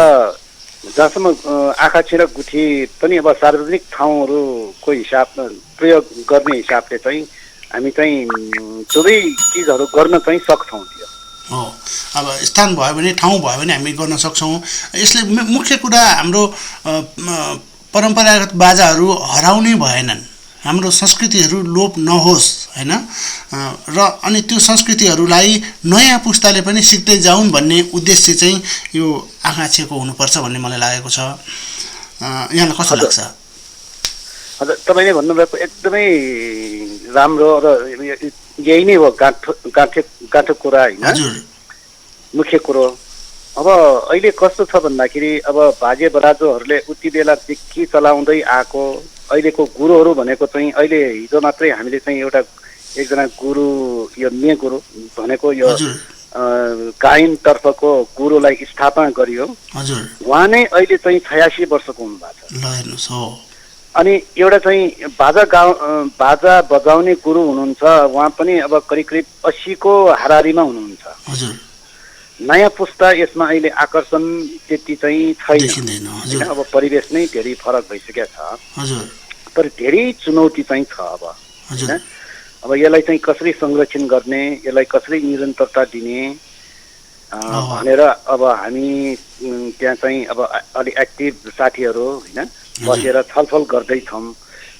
जहाँसम्म आँखा चाहिँ र गुठी पनि अब सार्वजनिक ठाउँहरूको हिसाब प्रयोग गर्ने हिसाबले चाहिँ हामी चाहिँ दुवै चिजहरू गर्न चाहिँ सक्छौँ त्यो। हो, अब स्थान भयो भने ठाउँ भयो भने हामी गर्न सक्छौँ। यसले मुख्य कुरा हाम्रो परम्परागत बाजाहरू हराउनै भएनन्, हाम्रो संस्कृतिहरू लोप नहोस् हैन, र अनि त्यो संस्कृतिहरूलाई नयाँ पुस्ताले पनि सिक्दै जाउन् भन्ने उद्देश्य चाहिँ यो आँखा छेको हुनुपर्छ भन्ने मलाई लागेको छ। यहाँलाई कस्तो लाग्छ? हजुर, तपाईँले भन्नुभएको एकदमै राम्रो र यही नै हो गाँठो कुरा होइन, मुख्य कुरो। अब अहिले कस्तो छ भन्दाखेरि अब बाजे बराजुहरूले उति बेलादेखि चलाउँदै आएको अहिलेको गुरुहरू भनेको चाहिँ अहिले हिजो मात्रै हामीले चाहिँ एउटा एकजना गुरु, यो मे गुरु भनेको यो गायनतर्फको गुरुलाई स्थापना गरियो। उहाँ नै अहिले चाहिँ 86 वर्षको हुनुभएको छ। अनि एउटा चाहिँ बाजा बजाउने गुरु हुनुहुन्छ, उहाँ पनि अब करिब करिब 80 को हाराहारीमा हुनुहुन्छ। नयाँ पुस्ता यसमा अहिले आकर्षण त्यति चाहिँ छैन, अब परिवेश नै धेरै फरक भइसकेको छ। तर धेरै चुनौती चाहिँ छ अब यसलाई चाहिँ कसरी संरक्षण गर्ने, यसलाई कसरी निरन्तरता दिने भनेर अब हामी त्यहाँ चाहिँ अब अलि एक्टिभ साथीहरू होइन बसेर छलफल गर्दैछौँ।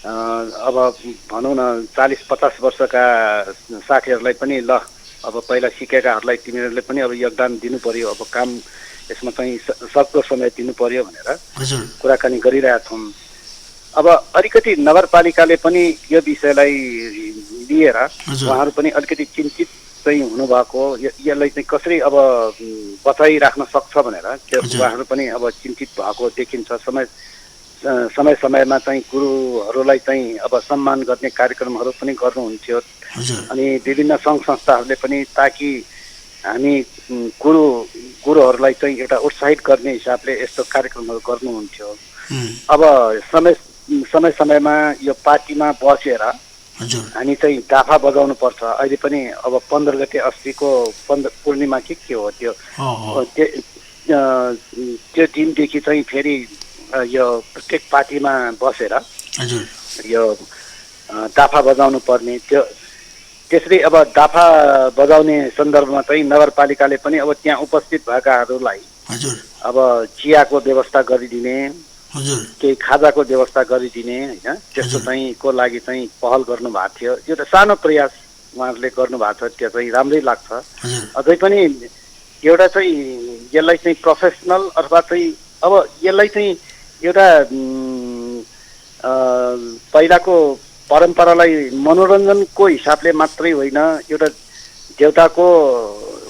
अब भनौँ न 40-50 वर्षका साथीहरूलाई पनि ल अब पहिला सिकेकाहरूलाई तिमीहरूले पनि अब योगदान दिनु पर्यो, अब काम यसमा चाहिँ सक्दो समय दिनु पर्यो भनेर कुराकानी गरिरहेछौँ। अब अलिकति नगरपालिकाले पनि यो विषयलाई लिएर उहाँहरू पनि अलिकति चिन्तित चाहिँ हुनुभएको, यसलाई चाहिँ कसरी अब बचाइराख्न सक्छ भनेर उहाँहरू पनि अब चिन्तित भएको देखिन्छ। समय समयमा चाहिँ गुरुहरूलाई चाहिँ अब सम्मान गर्ने कार्यक्रमहरू पनि गर्नुहुन्थ्यो। अनि विभिन्न सङ्घ संस्थाहरूले पनि ताकि हामी गुरुहरूलाई चाहिँ एउटा उत्साहित गर्ने हिसाबले यस्तो कार्यक्रमहरू गर्नुहुन्थ्यो। अब समयमा यो पार्टीमा बसेर हामी चाहिँ डाफा बजाउनु पर्छ। अहिले पनि अब 15 गते अस्तिको पूर्णिमा के हो त्यो दिनदेखि चाहिँ फेरि यो प्रत्येक पार्टीमा बसेर यो डाफा बजाउनु पर्ने। त्यसरी अब डाफा बजाउने सन्दर्भमा चाहिँ नगरपालिकाले पनि अब त्यहाँ उपस्थित भएकाहरूलाई अब चियाको व्यवस्था गरिदिने, केही खाजाको व्यवस्था गरिदिने होइन, त्यस्तो चाहिँ को लागि चाहिँ पहल गर्नु भएको थियो। यो त सानो प्रयास उहाँहरूले गर्नु भएको छ, त्यो चाहिँ राम्रै लाग्छ। अझै पनि एउटा चाहिँ यसलाई चाहिँ प्रोफेसनल अथवा चाहिँ अब यसलाई चाहिँ एउटा पहिलाको परम्परालाई मनोरञ्जनको हिसाबले मात्रै होइन, एउटा देवताको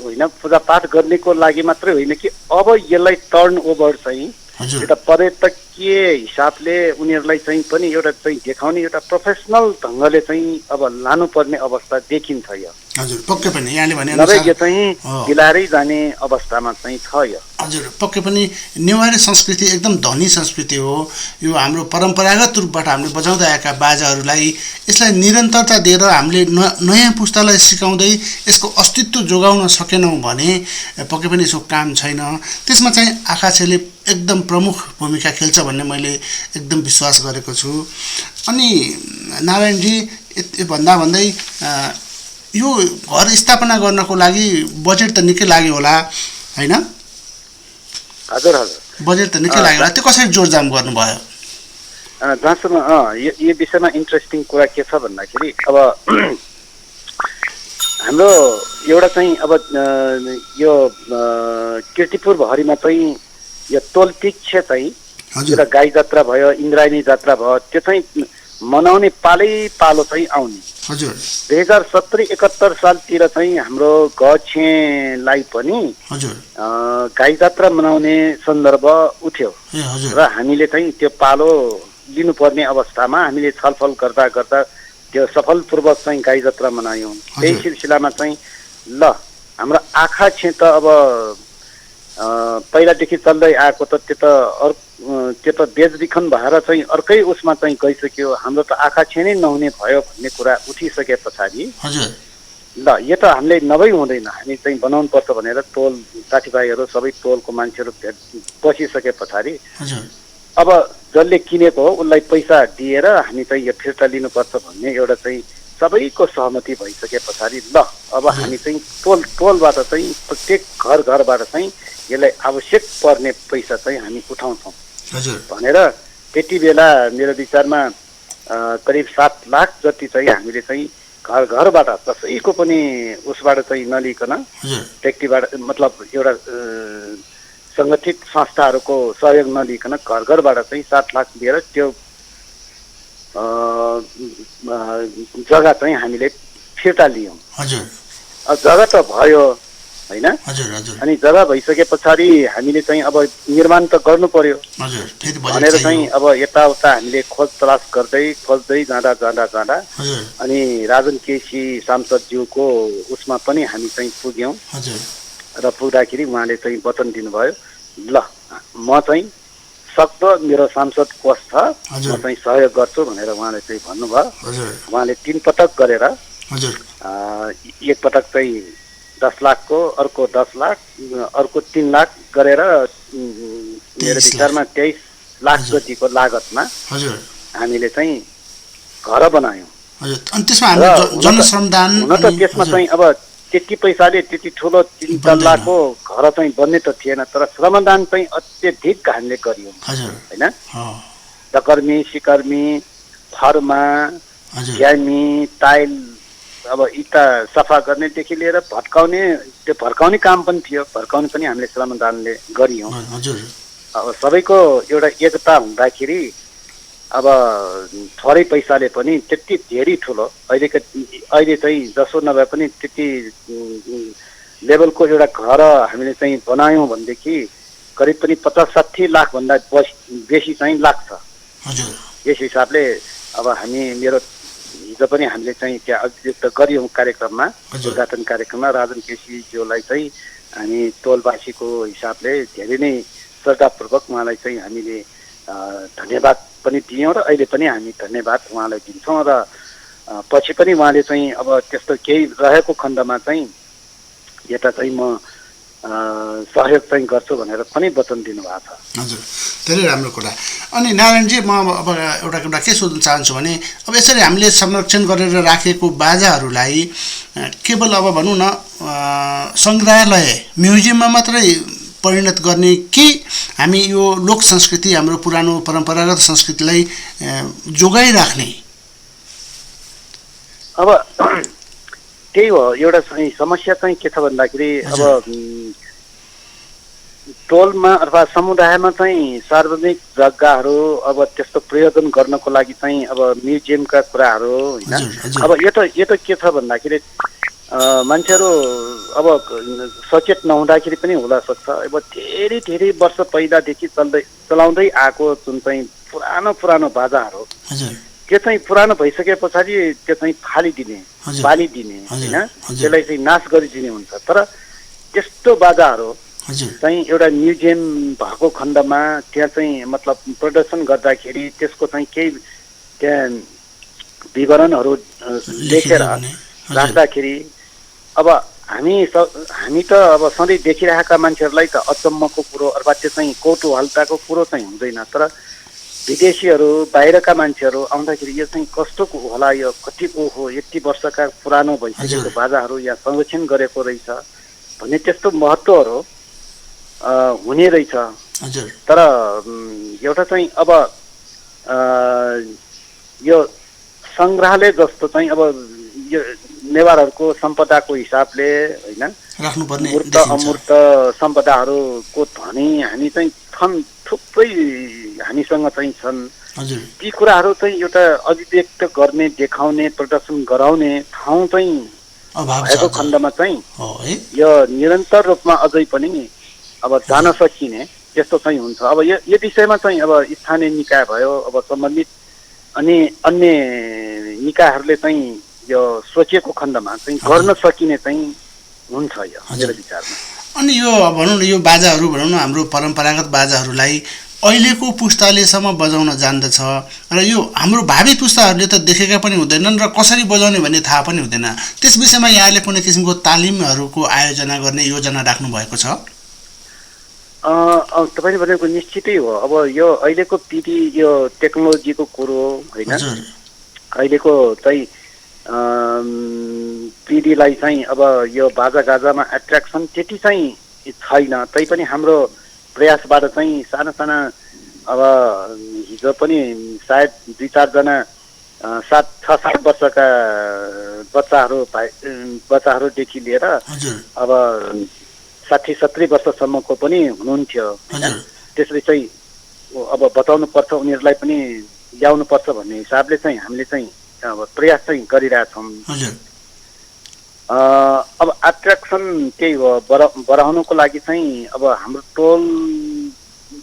होइन पूजापाठ गर्नेको लागि मात्रै होइन कि अब यसलाई टर्न ओभर चाहिँ एउटा पर्यटकीय हिसाबले उनीहरूलाई चाहिँ पनि एउटा चाहिँ देखाउने एउटा प्रोफेसनल ढङ्गले चाहिँ अब लानुपर्ने अवस्था देखिन्छ। यो हजुर पक्कै पनि यहाँले भने अनुसार यो चाहिँ बिलारै जाने अवस्थामा चाहिँ छ। यो हजुर पक्कै पनि नेवारी संस्कृति एकदम धनी संस्कृति हो। यो हाम्रो परम्परागत रूपबाट हामीले बजाउँदै आएका बाजाहरूलाई यसलाई निरन्तरता दिएर हामीले नयाँ पुस्तालाई सिकाउँदै यसको अस्तित्व जोगाउन सकेनौँ भने पक्कै पनि यसको काम छैन। त्यसमा चाहिँ आँखाछेले एकदम प्रमुख भूमिका खेल्छ भन्ने मैले एकदम विश्वास गरेको छु। अनि नारायणजी भन्दै यो घर स्थापना गर्नको लागि बजेट त निकै लाग्यो होला हैन? हजुर हजुर बजेट त निकै लाग्यो होला, त्यो कसरी जोडजाम गर्नुभयो? जहाँसम्म यो विषयमा इन्ट्रेस्टिङ कुरा के छ भन्दाखेरि अब हाम्रो एउटा चाहिँ अब यो किर्तिपुर भरिमा चाहिँ यो तोलपिक्ष चाहिँ एउटा गाई जात्रा भयो, इन्द्रायणी जात्रा भयो, त्यो चाहिँ मनाउने पालो चाहिँ आउने। 2070-71 सालतिर चाहिँ हाम्रो छेलाई पनि गाई जात्रा मनाउने सन्दर्भ उठ्यो र हामीले चाहिँ त्यो पालो लिनुपर्ने अवस्थामा हामीले छलफल गर्दा त्यो सफलपूर्वक चाहिँ गाई जात्रा मनायौँ। त्यही सिलसिलामा चाहिँ ल हाम्रो आँखा छे त अब पहिलादेखि चल्दै आएको त त्यो त बेचबिखन भएर चाहिँ अर्कै उसमा चाहिँ गइसक्यो। हाम्रो त आँखा छेनै नहुने भयो भन्ने कुरा उठिसके पछाडि ल यो त हामीले नभई हुँदैन, हामी चाहिँ बनाउनु पर्छ भनेर टोल साथीभाइहरू सबै टोलको मान्छेहरू बसिसके पछाडि अब जसले किनेको हो उसलाई पैसा दिएर हामी चाहिँ यो फिर्ता लिनुपर्छ भन्ने एउटा चाहिँ सबैको सहमति भइसके पछाडि ल अब हामी चाहिँ टोलबाट चाहिँ प्रत्येक घरबाट चाहिँ यसलाई आवश्यक पर्ने पैसा चाहिँ हामी उठाउँछौँ भनेर त्यति बेला मेरो विचारमा करिब 7 लाख जति चाहिँ हामीले चाहिँ घरबाट कसैको पनि उसबाट चाहिँ नलिकन व्यक्तिबाट मतलब एउटा सङ्गठित संस्थाहरूको सहयोग नलिकन घरबाट चाहिँ 7 लाख दिएर त्यो जग्गा चाहिँ हामीले फिर्ता लियौँ। जग्गा त भयो होइन, अनि जग्गा भइसके पछाडि हामीले चाहिँ अब निर्माण त गर्नु पर्यो भनेर चाहिँ अब यताउता हामीले खोज तलास खोज्दै जाँदा अनि राजन केसी सांसदज्यूको उसमा पनि हामी चाहिँ पुग्यौँ र पुग्दाखेरि उहाँले चाहिँ वचन दिनुभयो ल म चाहिँ सक्दो मेरो सांसद कोष छ म चाहिँ सहयोग गर्छु भनेर उहाँले चाहिँ भन्नुभयो। उहाँले 3 पटक गरेर एक पटक चाहिँ 10 लाखको, अर्को 10 लाख, अर्को 3 लाख गरेर मेरो विचारमा 23 लाख जतिको लागतमा हामीले चाहिँ घर बनायौँ। अनि त्यसमा हामी जनश्रमदान हुन त त्यसमा चाहिँ अब त्यति पैसाले त्यति ठुलो 3 तल्लाको घर चाहिँ बन्ने त थिएन, तर श्रमदान चाहिँ अत्यधिक हामीले गरियौँ होइन। डकर्मी, सिकर्मी, फर्मा, ज्यामी, टाइल, अब इटा सफा गर्नेदेखि लिएर भड्काउने काम पनि थियो, भड्काउने पनि हामीले श्रमदानले गरियौँ। अब सबैको एउटा एकता हुँदाखेरि अब थोरै पैसाले पनि त्यति धेरै ठुलो अहिले चाहिँ जसो नभए पनि त्यति लेभलको एउटा घर हामीले चाहिँ बनायौँ भनेदेखि करिब पनि 50-60 लाख भन्दा बेसी चाहिँ लाग्छ। यस हिसाबले अब मेरो हिजो पनि हामीले चाहिँ त्यहाँ अभिव्यक्त गरियौँ कार्यक्रममा, उद्घाटन कार्यक्रममा राजन केसीज्यूलाई चाहिँ हामी टोलवासीको हिसाबले धेरै नै श्रद्धापूर्वक उहाँलाई चाहिँ हामीले धन्यवाद पनि दियौँ र अहिले पनि हामी धन्यवाद उहाँलाई दिन्छौँ र पछि पनि उहाँले चाहिँ अब त्यस्तो केही रहेको खण्डमा चाहिँ यता चाहिँ म सहयोग चाहिँ गर्छु भनेर पनि वचन दिनुभएको छ। हजुर, धेरै राम्रो कुरा। अनि नारायणजी, म अब एउटा कुरा के सोध्न चाहन्छु भने अब यसरी हामीले संरक्षण गरेर राखेको बाजाहरूलाई केवल अब भनौँ न सङ्ग्रहालय म्युजियममा मात्रै परिणत गर्ने कि हामी यो लोक संस्कृति हाम्रो पुरानो परम्परागत संस्कृतिलाई जोगाइराख्ने? अब त्यही हो एउटा समस्या चाहिँ के छ भन्दाखेरि अब टोलमा अथवा समुदायमा चाहिँ सार्वजनिक जग्गाहरू अब त्यस्तो प्रयोजन गर्नको लागि चाहिँ अब म्युजियमका कुराहरू होइन। अब यो त के छ भन्दाखेरि मान्छेहरू अब सचेत नहुँदाखेरि पनि हुन सक्छ। अब धेरै वर्ष पहिलादेखि चलाउँदै आएको जुन चाहिँ पुरानो बाजाहरू त्यो चाहिँ पुरानो भइसके पछाडि त्यो चाहिँ फालिदिने, बालिदिने होइन, त्यसलाई चाहिँ नाश गरिदिने हुन्छ। तर त्यस्तो बाजाहरू चाहिँ एउटा म्युजियम भएको खण्डमा त्यहाँ चाहिँ मतलब प्रदर्शन गर्दाखेरि त्यसको चाहिँ केही त्यहाँ विवरणहरू लेखेर राख्दाखेरि अब हामी त अब सधैँ देखिरहेका मान्छेहरूलाई त अचम्मको कुरो अथवा त्यो चाहिँ कौतूहलताको कुरो चाहिँ हुँदैन, तर विदेशीहरू बाहिरका मान्छेहरू आउँदाखेरि यो चाहिँ कस्तोको होला, यो कतिको हो, यति वर्षका पुरानो भइसकेको बाजाहरू यहाँ संरक्षण गरेको रहेछ भन्ने त्यस्तो महत्त्वहरू हुने रहेछ। तर एउटा चाहिँ अब यो सङ्ग्रहालय जस्तो चाहिँ अब यो नेवारहरूको सम्पदाको हिसाबले होइन, मूर्त अमूर्त सम्पदाहरूको धनी हामी चाहिँ थुप्रै हामीसँग चाहिँ छन्। ती कुराहरू चाहिँ एउटा अभिव्यक्त गर्ने, देखाउने, प्रदर्शन गराउने ठाउँ चाहिँ भएको खण्डमा चाहिँ यो निरन्तर रूपमा अझै पनि अब जान सकिने त्यस्तो चाहिँ हुन्छ। अब यो विषयमा चाहिँ अब स्थानीय निकाय भयो, अब सम्बन्धित अनि अन्य निकायहरूले चाहिँ यो सोचेको खण्डमा चाहिँ गर्न सकिने चाहिँ हुन्छ यो मेरो विचारमा। अनि यो भनौँ न यो बाजाहरू भनौँ न हाम्रो परम्परागत बाजाहरूलाई अहिलेको पुस्तालेसम्म बजाउन जान्दछ र यो हाम्रो भावी पुस्ताहरूले त देखेका पनि हुँदैनन् र कसरी बजाउने भन्ने थाहा पनि हुँदैन। त्यस विषयमा यहाँले कुनै किसिमको तालिमहरूको आयोजना गर्ने योजना राख्नु भएको छ? तपाईँले भनेको निश्चितै हो। अब यो अहिलेको पिढी यो टेक्नोलोजीको कुरो होइन, अहिलेको चाहिँ पिढीलाई चाहिँ अब यो बाजागाजामा एट्र्याक्सन त्यति चाहिँ छैन। तैपनि हाम्रो प्रयासबाट चाहिँ साना साना अब हिजो पनि सायद 2-4 जना 6-7 वर्षका बच्चाहरूदेखि लिएर अब 60-70 वर्षसम्मको पनि हुनुहुन्थ्यो। त्यसले चाहिँ अब बताउनु पर्छ, उनीहरूलाई पनि ल्याउनु पर्छ भन्ने हिसाबले चाहिँ हामीले चाहिँ अब प्रयास चाहिँ गरिरहेछौँ। अब एट्र्याक्सन त्यही हो, बढाउनुको लागि चाहिँ अब हाम्रो टोल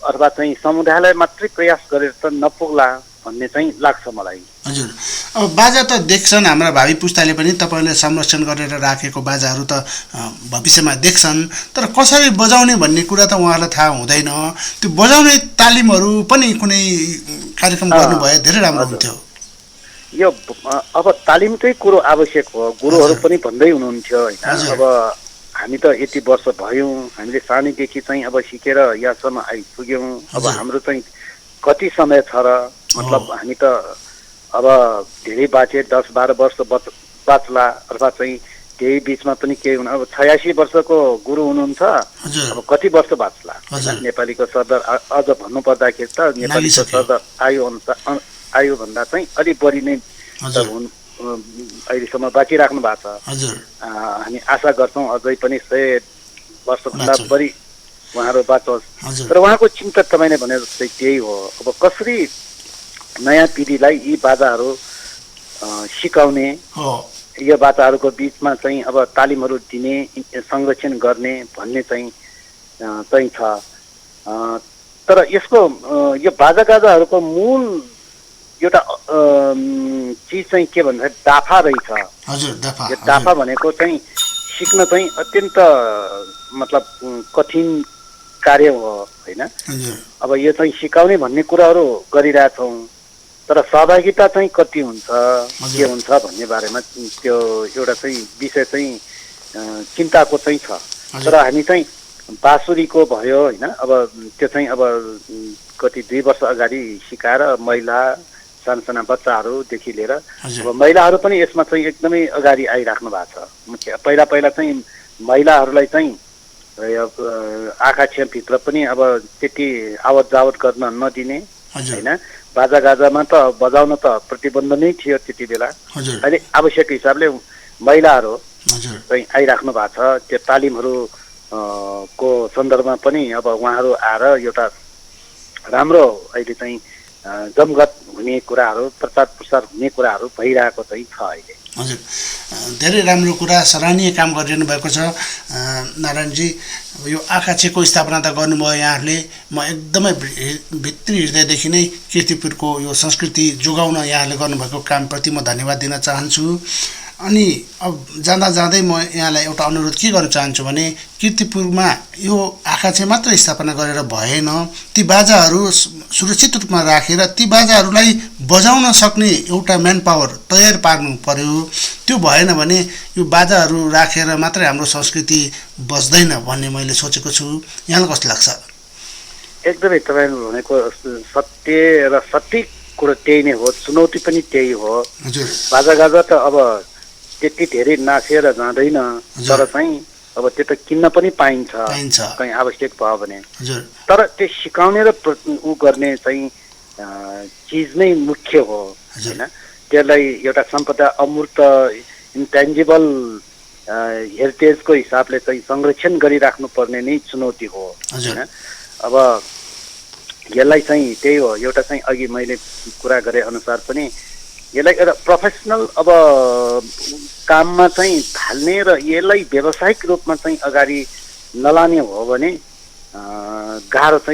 अथवा चाहिँ समुदायलाई मात्रै प्रयास गरेर त नपुग्ला भन्ने चाहिँ लाग्छ मलाई। हजुर, अब बाजा त देख्छन् हाम्रा भावी पुस्ताले पनि तपाईँले संरक्षण गरेर राखेको बाजाहरू त भविष्यमा देख्छन्, तर कसरी बजाउने भन्ने कुरा त उहाँहरूलाई थाहा हुँदैन। त्यो बजाउने तालिमहरू पनि कुनै कार्यक्रम गर्नुभए धेरै राम्रो हुन्थ्यो। यो अब तालिमकै कुरो आवश्यक हो, गुरुहरू पनि भन्दै हुनुहुन्थ्यो होइन। अब हामी त यति वर्ष भयौँ, हामीले सानैदेखि चाहिँ अब सिकेर यहाँसम्म आइपुग्यौँ। अब हाम्रो चाहिँ कति समय छ र, मतलब हामी त अब धेरै बाँचे, 10-12 वर्ष बाँच्ला अथवा चाहिँ त्यही बिचमा पनि केही हुन। अब 86 वर्षको गुरु हुनुहुन्छ, अब कति वर्ष बाँच्ला? नेपालीको सरदर अझ भन्नुपर्दाखेरि त नेपालीको सरदर आयु भन्दा चाहिँ अलिक बढी नै अहिलेसम्म बाँचिराख्नु भएको छ। हामी आशा गर्छौँ अझै पनि 100 वर्षभन्दा बढी उहाँहरू बाँचोस्। तर उहाँको चिन्ता तपाईँले भने जस्तै त्यही हो। अब कसरी नयाँ पिँढीलाई यी बाजाहरू सिकाउने, यो बाजाहरूको बिचमा चाहिँ अब तालिमहरू दिने, संरक्षण गर्ने भन्ने चाहिँ छ। तर यसको यो बाजागाजाहरूको मूल एउटा चिज चाहिँ के भन्दाखेरि दाफा रहेछ। यो दाफा भनेको चाहिँ सिक्न चाहिँ अत्यन्त मतलब कठिन कार्य हो होइन। अब यो चाहिँ सिकाउने भन्ने कुराहरू गरिरहेछौँ, तर सहभागिता चाहिँ कति हुन्छ के हुन्छ भन्ने बारेमा त्यो एउटा चाहिँ विषय चाहिँ चिन्ताको चाहिँ छ। तर हामी चाहिँ बाँसुरीको भयो होइन, अब त्यो चाहिँ अब कति 2 वर्ष अगाडि सिकाएर महिला साना बच्चाहरूदेखि लिएर अब महिलाहरू पनि यसमा चाहिँ एकदमै अगाडि आइराख्नु भएको छ। मुख्य पहिला चाहिँ महिलाहरूलाई चाहिँ आँखा छेपभित्र पनि अब त्यति आवत जावत गर्न नदिने होइन। बाजागाजामा त बजाउन त प्रतिबन्ध नै थियो त्यति बेला। अहिले आवश्यक हिसाबले महिलाहरू चाहिँ आइराख्नु भएको छ। त्यो तालिमहरू को सन्दर्भमा पनि अब उहाँहरू आएर एउटा राम्रो अहिले चाहिँ जमघट हुने कुराहरू, प्रचार प्रसार हुने कुराहरू भइरहेको चाहिँ छ अहिले। हजुर, धेरै राम्रो कुरा, सराहनीय काम गरिरहनु भएको छ नारायणजी। यो आँखाचेको स्थापना त गर्नुभयो यहाँहरूले, म एकदमै भित्री हृदयदेखि नै कीर्तिपुरको यो संस्कृति जोगाउन यहाँहरूले गर्नुभएको कामप्रति म धन्यवाद दिन चाहन्छु। अनि अब जाँदै म यहाँलाई एउटा अनुरोध के गर्न चाहन्छु भने कीर्तिपुरमा यो आँखाचे मात्र स्थापना गरेर भएन, ती बाजाहरू सुरक्षित रूपमा राखेर ती बाजाहरूलाई बजाउन सक्ने एउटा म्यान पावर तयार पार्नु पर्यो। त्यो भएन भने यो बाजाहरू राखेर मात्रै हाम्रो संस्कृति बच्दैन भन्ने मैले सोचेको छु। यहाँलाई कस्तो लाग्छ? एकदमै तपाईँले भनेको सत्य र सठिक कुरो त्यही नै हो, चुनौती पनि त्यही हो। बाजागाजा त अब त्यति धेरै नासेर जाँदैन, तर चाहिँ अब त्यो त किन्न पनि पाइन्छ कहीँ आवश्यक भयो भने। तर त्यो सिकाउने र उ गर्ने चाहिँ चिज नै मुख्य हो होइन। त्यसलाई एउटा सम्पदा अमूर्त इन्टेन्जिबल हेरिटेजको हिसाबले चाहिँ संरक्षण गरिराख्नु पर्ने नै चुनौती हो होइन। अब यसलाई चाहिँ त्यही हो, एउटा चाहिँ अघि मैले कुरा गरे अनुसार पनि यसलाई एउटा प्रोफेसनल अब काममा चाहिँ थाल्ने र यसलाई व्यावसायिक रूपमा चाहिँ अगाडि नलाने हो भने गाह्रो छ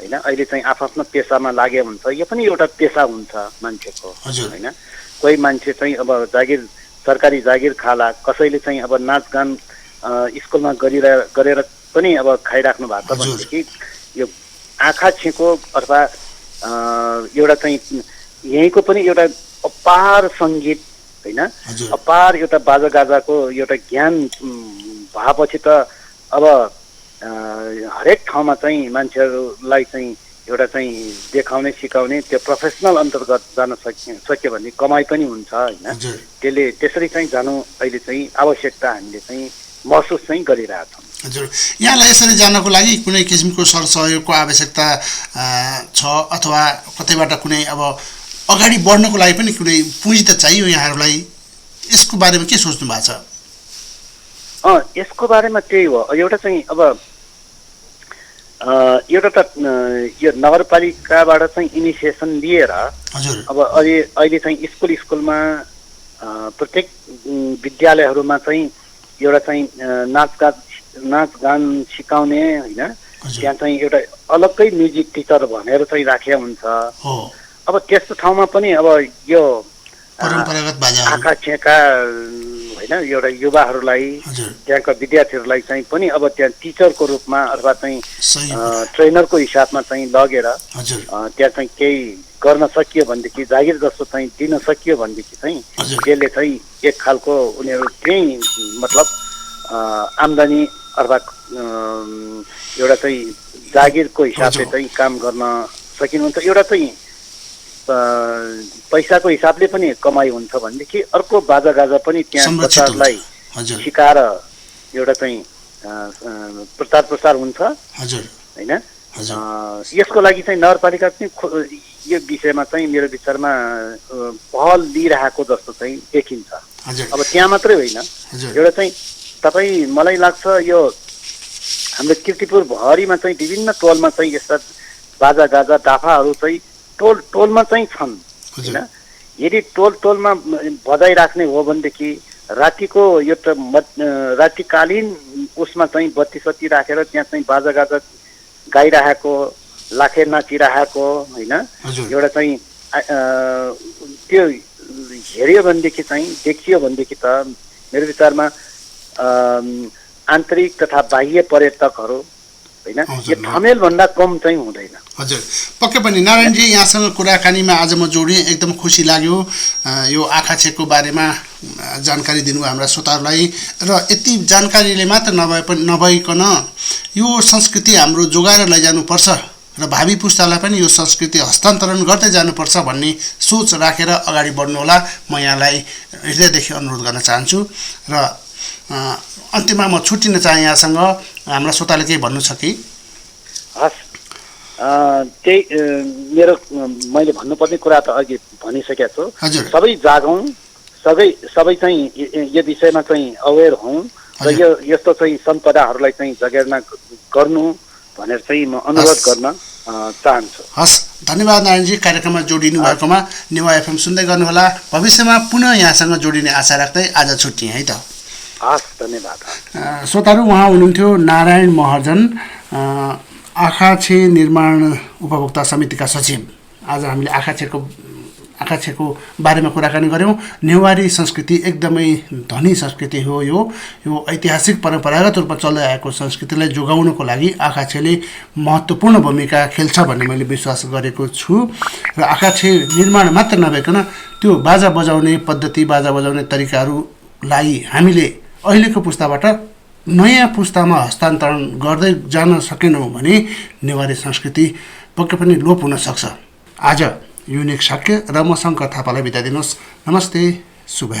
होइन। अहिले चाहिँ आफ्नो पेसामा लागे हुन्छ, यो पनि एउटा पेसा हुन्छ मान्छेको होइन। कोही मान्छे चाहिँ अब सरकारी जागिर खाला, कसैले चाहिँ अब नाचगान स्कुलमा गरेर पनि अब खाइराख्नु भएको छ भनेदेखि यो आँखा छेको अथवा एउटा चाहिँ यहीँको पनि एउटा अपार सङ्गीत होइन, अपार एउटा बाजागाजाको एउटा ज्ञान भएपछि त अब हरेक ठाउँमा चाहिँ मान्छेहरूलाई चाहिँ एउटा चाहिँ देखाउने सिकाउने त्यो प्रोफेसनल अन्तर्गत जान सक्यो भने कमाइ पनि हुन्छ होइन। त्यसले त्यसरी चाहिँ जानु अहिले चाहिँ आवश्यकता हामीले चाहिँ महसुस चाहिँ गरिरहेका छौँ। हजुर, यहाँलाई यसरी जानको लागि कुनै किसिमको सरसहयोगको आवश्यकता छ अथवा कतैबाट कुनै अब अगाडि बढ्नको लागि पनि कुनै पुँजी त चाहियो यहाँहरूलाई, यसको बारेमा के सोच्नु भएको छ? यसको बारेमा त्यही हो, एउटा चाहिँ अब एउटा त यो नगरपालिकाबाट चाहिँ इनिसिएसन लिएर अब अहिले चाहिँ स्कुलमा प्रत्येक विद्यालयहरूमा चाहिँ एउटा चाहिँ नाचगान सिकाउने होइन, त्यहाँ चाहिँ एउटा अलग्गै म्युजिक टिचर भनेर चाहिँ राखेको हुन्छ। अब त्यस्तो ठाउँमा पनि अब यो आँखा छेका होइन एउटा युवाहरूलाई त्यहाँका विद्यार्थीहरूलाई चाहिँ पनि अब त्यहाँ टिचरको रूपमा अथवा चाहिँ ट्रेनरको हिसाबमा चाहिँ लगेर त्यहाँ चाहिँ केही गर्न सकियो भनेदेखि जागिर जस्तो चाहिँ दिन सकियो भनेदेखि चाहिँ त्यसले चाहिँ एक खालको उनीहरू त्यही मतलब आम्दानी अथवा एउटा चाहिँ जागिरको हिसाबले चाहिँ काम गर्न सकिनुहुन्छ। एउटा चाहिँ पैसाको हिसाबले पनि कमाइ हुन्छ भनेदेखि अर्को बाजागाजा पनि त्यहाँ प्रचारलाई सिकाएर एउटा चाहिँ प्रचार हुन्छ होइन। यसको लागि चाहिँ नगरपालिका पनि यो विषयमा चाहिँ मेरो विचारमा पहल लिइरहेको जस्तो चाहिँ देखिन्छ। अब त्यहाँ मात्रै होइन, एउटा चाहिँ तपाईँ मलाई लाग्छ यो हाम्रो किर्तिपुर भरिमा चाहिँ विभिन्न टोलमा चाहिँ यस्ता बाजागाजा डाफाहरू चाहिँ टोलमा चाहिँ छन् होइन। यदि टोलमा बजाइराख्ने हो भनेदेखि रातिको यो त रातिकालीन उसमा चाहिँ बत्ती सत्ती राखेर त्यहाँ चाहिँ बाजागाजा गाइरहेको लाखे नाचिरहेको होइन, एउटा चाहिँ त्यो हेऱ्यो भनेदेखि चाहिँ देखियो भनेदेखि त मेरो विचारमा आन्तरिक तथा बाह्य पर्यटकहरू होइन यो ठमेलभन्दा कम चाहिँ हुँदैन। हजुर, पक्कै पनि नारायणजी यहाँसँग कुराकानीमा आज म जोडिएँ, एकदम खुसी लाग्यो। यो आँखा छेकको बारेमा जानकारी दिनुभयो हाम्रा श्रोताहरूलाई र यति जानकारीले मात्र नभइकन यो संस्कृति हाम्रो जोगाएर लैजानुपर्छ र भावी पुस्तालाई पनि यो संस्कृति हस्तान्तरण गर्दै जानुपर्छ भन्ने सोच राखेर अगाडि बढ्नुहोला, म यहाँलाई हृदयदेखि अनुरोध गर्न चाहन्छु। र अन्त्यमा म छुट्टिन चाहे यहाँसँग, हाम्रा श्रोताले केही भन्नु छ कि? हस्, त्यही मेरो मैले भन्नुपर्ने कुरा त अघि भनिसकेको छु। सबै जागौँ, सबै चाहिँ यो विषयमा चाहिँ अवेर हौँ र यो यस्तो चाहिँ सम्पदाहरूलाई चाहिँ जगेर्ना गर्नु भनेर चाहिँ म अनुरोध गर्न चाहन्छु। हस्, धन्यवाद नारायणजी कार्यक्रममा जोडिनु भएकोमा। नेवा एफएम सुन्दै गर्नुहोला, भविष्यमा पुनः यहाँसँग जोडिने आशा राख्दै आज छुट्टिएँ है त। हस्, धन्यवाद। श्रोताहरू, उहाँ हुनुहुन्थ्यो नारायण महर्जन, आँखा छे निर्माण उपभोक्ता समितिका सचिव। आज हामीले आँखा छेको बारेमा कुराकानी गऱ्यौँ। नेवारी संस्कृति एकदमै धनी संस्कृति हो। यो ऐतिहासिक परम्परागत रूपमा चल्दै आएको संस्कृतिलाई जोगाउनको लागि आँखा छेले महत्त्वपूर्ण भूमिका खेल्छ भन्ने मैले विश्वास गरेको छु। र आँखा छे निर्माण मात्र नभइकन त्यो बाजा बजाउने पद्धति, बाजा बजाउने तरिकाहरूलाई हामीले अहिलेको पुस्ताबाट नयाँ पुस्तामा हस्तान्तरण गर्दै जान सकेनौँ भने नेवारी संस्कृति पक्कै पनि लोप हुन सक्छ। आज युनिक साक्य र म शङ्कर थापालाई बिदा दिनुहोस्। नमस्ते, शुभ।